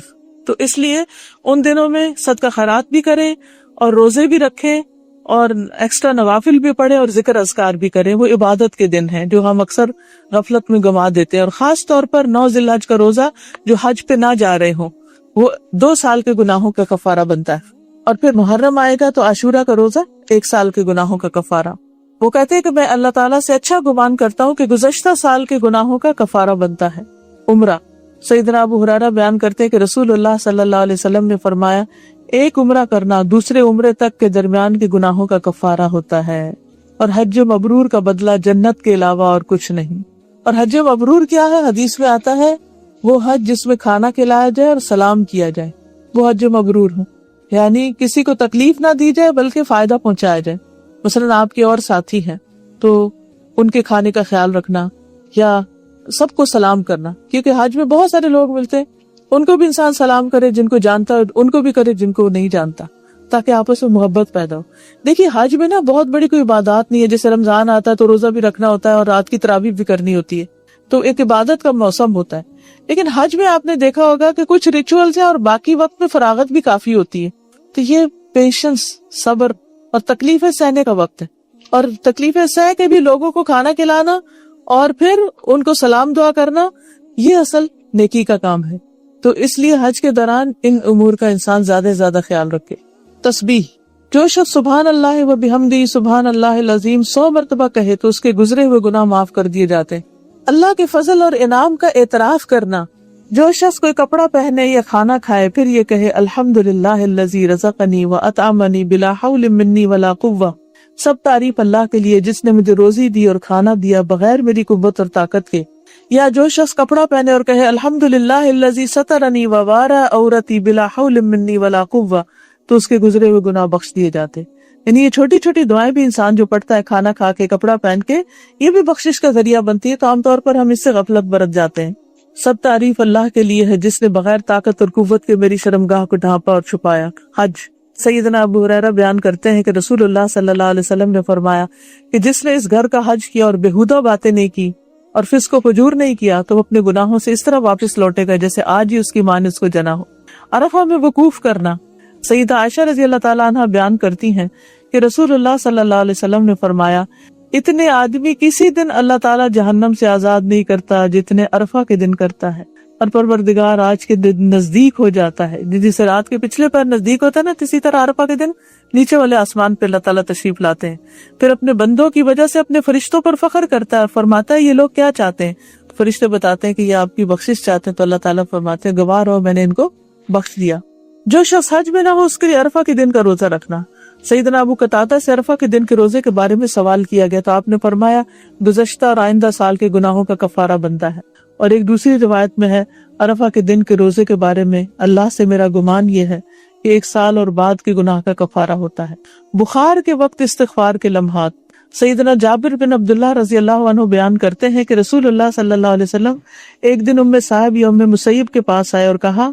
تو اس لیے ان دنوں میں صدقہ خیرات بھی کریں اور روزے بھی رکھیں اور ایکسٹرا نوافل بھی پڑھیں اور ذکر اذکار بھی کریں۔ وہ عبادت کے دن ہیں جو ہم اکثر غفلت میں گنوا دیتے ہیں، اور خاص طور پر 9 ذی الحج کا روزہ جو حج پہ نہ جا رہے ہوں، وہ 2 سال کے گناہوں کا کفارہ بنتا ہے۔ اور پھر محرم آئے گا تو عاشورہ کا روزہ 1 سال کے گناہوں کا کفارہ۔ وہ کہتے ہیں کہ میں اللہ تعالیٰ سے اچھا گمان کرتا ہوں کہ گزشتہ سال کے گناہوں کا کفارہ بنتا ہے۔ عمرہ، سیدنا ابو ہریرہ بیان کرتے ہیں کہ رسول اللہ صلی اللہ علیہ وسلم نے فرمایا، ایک عمرہ کرنا دوسرے عمرے تک کے درمیان کے گناہوں کا کفارہ ہوتا ہے، اور حج مبرور کا بدلہ جنت کے علاوہ اور کچھ نہیں۔ اور حج مبرور کیا ہے؟ حدیث میں آتا ہے وہ حج جس میں کھانا کھلایا جائے اور سلام کیا جائے، وہ حج مبرور ہے، یعنی کسی کو تکلیف نہ دی جائے بلکہ فائدہ پہنچایا جائے۔ مثلا آپ کے اور ساتھی ہیں تو ان کے کھانے کا خیال رکھنا یا سب کو سلام کرنا، کیونکہ حج میں بہت سارے لوگ ملتے ہیں، ان کو بھی انسان سلام کرے، جن کو جانتا ہے ان کو بھی کرے جن کو نہیں جانتا، تاکہ آپس میں محبت پیدا ہو۔ دیکھیے حج میں نا بہت بڑی کوئی عبادات نہیں ہے، جیسے رمضان آتا ہے تو روزہ بھی رکھنا ہوتا ہے اور رات کی تراویح بھی کرنی ہوتی ہے، تو ایک عبادت کا موسم ہوتا ہے۔ لیکن حج میں آپ نے دیکھا ہوگا کہ کچھ ریچولز ہیں اور باقی وقت میں فراغت بھی کافی ہوتی ہے، تو یہ پیشنس، صبر اور تکلیفیں سہنے کا وقت ہے، اور تکلیفیں سہ کے بھی لوگوں کو کھانا کھلانا اور پھر ان کو سلام دعا کرنا، یہ اصل نیکی کا کام ہے۔ تو اس لیے حج کے دوران ان امور کا انسان زیادہ سے زیادہ خیال رکھے۔ تسبیح، جو شخص سبحان اللہ و بحمدہ سبحان اللہ العظیم 100 مرتبہ کہے تو اس کے گزرے ہوئے گناہ معاف کر دیے جاتے ہیں۔ اللہ کے فضل اور انعام کا اعتراف کرنا، جو شخص کوئی کپڑا پہنے یا کھانا کھائے پھر یہ کہے الحمدللہ الذی رزقنی واطعمنی بلا حول منی ولا قوہ، سب تعریف اللہ کے لیے جس نے مجھے روزی دی اور کھانا دیا بغیر میری قوت اور طاقت کے۔ یا جو شخص کپڑا پہنے اور کہے الحمدللہ الذی سترنی ووارى عورتی بلا حول منی ولا قوہ، تو اس کے گزرے ہوئے گناہ بخش دیے جاتے۔ یعنی یہ چھوٹی چھوٹی دعائیں بھی انسان جو پڑھتا ہے کھانا کھا کے، کپڑا پہن کے، یہ بھی بخشش کا ذریعہ بنتی ہے، تو عام طور پر ہم اس سے غفلت برت جاتے ہیں۔ سب تعریف اللہ کے لیے ہے جس نے بغیر طاقت اور قوت کے میری شرمگاہ کو ڈھانپا اور چھپایا۔ حج، سیدنا ابو ہریرہ بیان کرتے ہیں کہ رسول اللہ صلی اللہ علیہ وسلم نے فرمایا کہ جس نے اس گھر کا حج کیا اور بےہودہ باتیں نہیں کی اور فسق و فجور نہیں کیا تو وہ اپنے گناہوں سے اس طرح واپس لوٹے گا جیسے آج ہی اس کی ماں نے اس کو جنا ہو۔ عرفہ میں وقوف کرنا، سیدہ عائشہ رضی اللہ تعالیٰ عنہ بیان کرتی ہیں کہ رسول اللہ صلی اللہ علیہ وسلم نے فرمایا، اتنے آدمی کسی دن اللہ تعالیٰ جہنم سے آزاد نہیں کرتا جتنے عرفہ کے دن کرتا ہے، اور پروردگار آج کے دن نزدیک ہو جاتا ہے، جیسے رات کے پچھلے پیر نزدیک ہوتا ہے نا، اسی طرح عرفہ کے دن نیچے والے آسمان پہ اللہ تعالیٰ تشریف لاتے ہیں، پھر اپنے بندوں کی وجہ سے اپنے فرشتوں پر فخر کرتا ہے اور فرماتا ہے یہ لوگ کیا چاہتے ہیں؟ فرشتے بتاتے ہیں کہ یہ آپ کی بخشش چاہتے ہیں، تو اللہ تعالیٰ فرماتے ہیں گواہ رہو میں نے ان کو بخش دیا۔ جو شخص حج میں نہ ہو اس کے لیے عرفہ کے دن کا روزہ رکھنا۔ سیدنا ابو قتادہ سے عرفہ کے دن کے روزے کے بارے میں سوال کیا گیا تو آپ نے فرمایا گزشتہ اور آئندہ سال کے گناہوں کا کفارہ بنتا ہے۔ اور ایک دوسری روایت میں ہے عرفہ کے دن کے روزے کے بارے میں اللہ سے میرا گمان یہ ہے کہ 1 سال اور بعد کے گناہ کا کفارہ ہوتا ہے۔ بخار کے وقت استغفار کے لمحات، سیدنا جابر بن عبداللہ رضی اللہ عنہ بیان کرتے ہیں کہ رسول اللہ صلی اللہ علیہ وسلم ایک دن ام صاحب یا ام مسیب کے پاس آئے اور کہا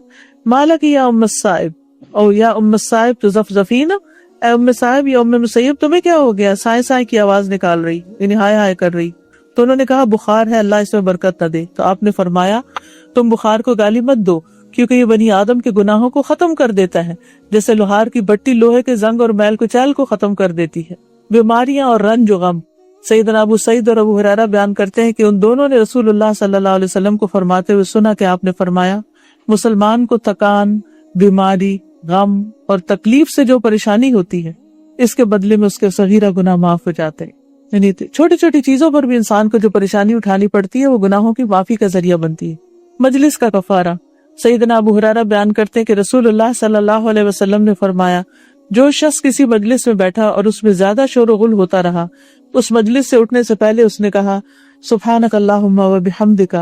مالک یا ام الصائب او یا ام الصائب تزفزفین، اے ام صاحب یا ام مسیب تمہیں کیا ہو گیا، سائے سائے کی آواز نکال رہی، یعنی ہائے ہائے کر رہی۔ تو انہوں نے کہا بخار ہے، اللہ اس میں برکت نہ دے۔ تو آپ نے فرمایا تم بخار کو گالی مت دو، کیونکہ یہ بنی آدم کے گناہوں کو ختم کر دیتا ہے، جیسے لوہار کی بٹی لوہے کے زنگ اور میل کچیل کو ختم کر دیتی ہے۔ بیماریاں اور رنج و غم، سیدنا ابو سعید اور ابو ہریرہ بیان کرتے ہیں کہ ان دونوں نے رسول اللہ صلی اللہ علیہ وسلم کو فرماتے ہوئے سنا کہ آپ نے فرمایا مسلمان کو تکان، بیماری، غم اور تکلیف سے جو پریشانی ہوتی ہے اس کے بدلے میں اس کے صغیرہ گناہ معاف ہو جاتے ہیں۔ یعنی چھوٹی چھوٹی چیزوں پر بھی انسان کو جو پریشانی اٹھانی پڑتی ہے وہ گناہوں کی معافی کا ذریعہ بنتی ہے۔ مجلس کا کفارہ، سیدنا ابو ہریرہ بیان کرتے ہیں کہ رسول اللہ صلی اللہ علیہ وسلم نے فرمایا جو شخص کسی مجلس میں بیٹھا اور اس میں زیادہ شور و غل ہوتا رہا، اس مجلس سے اٹھنے سے پہلے اس نے کہا سبحانک اللہم و بحمدک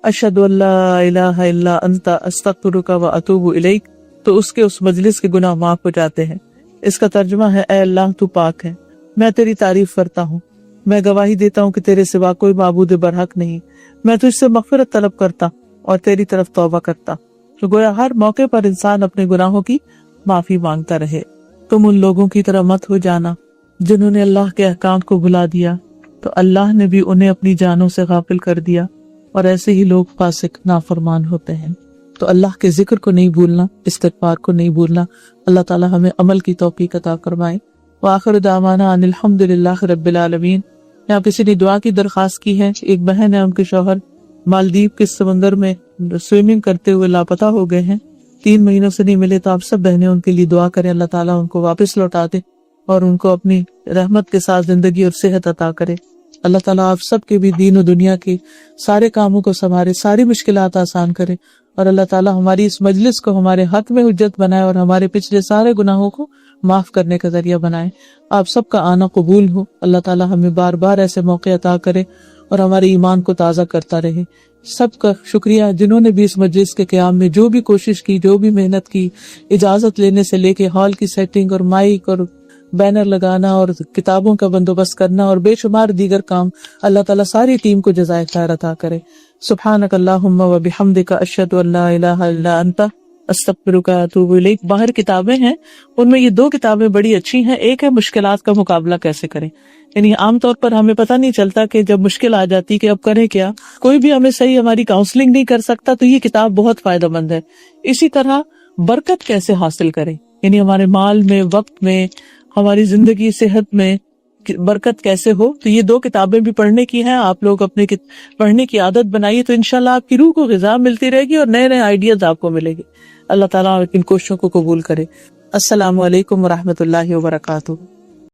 اشہد ان لا الہ الا انت استغفرک و اتوب الیک، تو اس کے اس مجلس کے گناہ معاف ہو جاتے ہیں۔ اس کا ترجمہ ہے اے اللہ تو پاک ہے، میں تیری تعریف کرتا ہوں، میں گواہی دیتا ہوں کہ تیرے سوا کوئی معبود برحق نہیں، میں تجھ سے مغفرت طلب کرتا اور تیری طرف توبہ کرتا۔ تو گویا ہر موقع پر انسان اپنے گناہوں کی معافی مانگتا رہے۔ تم ان لوگوں کی طرح مت ہو جانا جنہوں نے اللہ کے احکام کو بھلا دیا تو اللہ نے بھی انہیں اپنی جانوں سے غافل کر دیا، اور ایسے ہی لوگ فاسق نافرمان ہوتے ہیں۔ تو اللہ کے ذکر کو نہیں بھولنا، استغفار کو نہیں بھولنا۔ اللہ تعالی ہمیں عمل کی توفیق عطا فرمائے۔ وآخر دعوانا ان الحمد للہ رب العالمین۔ یہاں کسی نے دعا کی درخواست کی ہے، ایک بہن ہے، ان کے شوہر مالدیپ کے سمندر میں سوئمنگ کرتے ہوئے لاپتہ ہو گئے ہیں، 3 مہینوں سے نہیں ملے۔ تو آپ سب بہنیں ان کے لیے دعا کریں، اللہ تعالیٰ ان کو واپس لوٹا دے اور ان کو اپنی رحمت کے ساتھ زندگی اور صحت عطا کرے۔ اللہ تعالیٰ آپ سب کے بھی دین و دنیا کے سارے کاموں کو سنوارے، ساری مشکلات آسان کرے، اور اللہ تعالیٰ ہماری اس مجلس کو ہمارے حق میں حجت بنائے اور ہمارے پچھلے سارے گناہوں کو معاف کرنے کا ذریعہ بنائے۔ آپ سب کا آنا قبول ہو۔ اللہ تعالیٰ ہمیں بار بار ایسے موقع عطا کرے اور ہمارے ایمان کو تازہ کرتا رہے۔ سب کا شکریہ جنہوں نے بھی اس مجلس کے قیام میں جو بھی کوشش کی، جو بھی محنت کی، اجازت لینے سے لے کے ہال کی سیٹنگ اور مائک اور بینر لگانا اور کتابوں کا بندوبست کرنا اور بے شمار دیگر کام، اللہ تعالیٰ ساری ٹیم کو جزائے خیر عطا کرے۔ سبحانک اللہم و بحمدک اشہد ان لا الہ الا انت استغفرک و اتوب الیک۔ باہر کتابیں ہیں، ان میں یہ 2 کتابیں بڑی اچھی ہیں۔ ایک ہے مشکلات کا مقابلہ کیسے کریں، یعنی عام طور پر ہمیں پتہ نہیں چلتا کہ جب مشکل آ جاتی کہ اب کریں کیا، کوئی بھی ہمیں صحیح ہماری کاؤنسلنگ نہیں کر سکتا، تو یہ کتاب بہت فائدہ مند ہے۔ اسی طرح برکت کیسے حاصل کریں، یعنی ہمارے مال میں، وقت میں، ہماری زندگی، صحت میں برکت کیسے ہو، تو یہ 2 کتابیں بھی پڑھنے کی ہیں۔ آپ لوگ اپنے پڑھنے کی عادت بنائیے تو انشاءاللہ آپ کی روح کو غذا ملتی رہے گی اور نئے نئے آئیڈیاز آپ کو ملے گے۔ اللہ تعالیٰ ان کوششوں کو قبول کرے۔ السلام علیکم ورحمۃ اللہ وبرکاتہ۔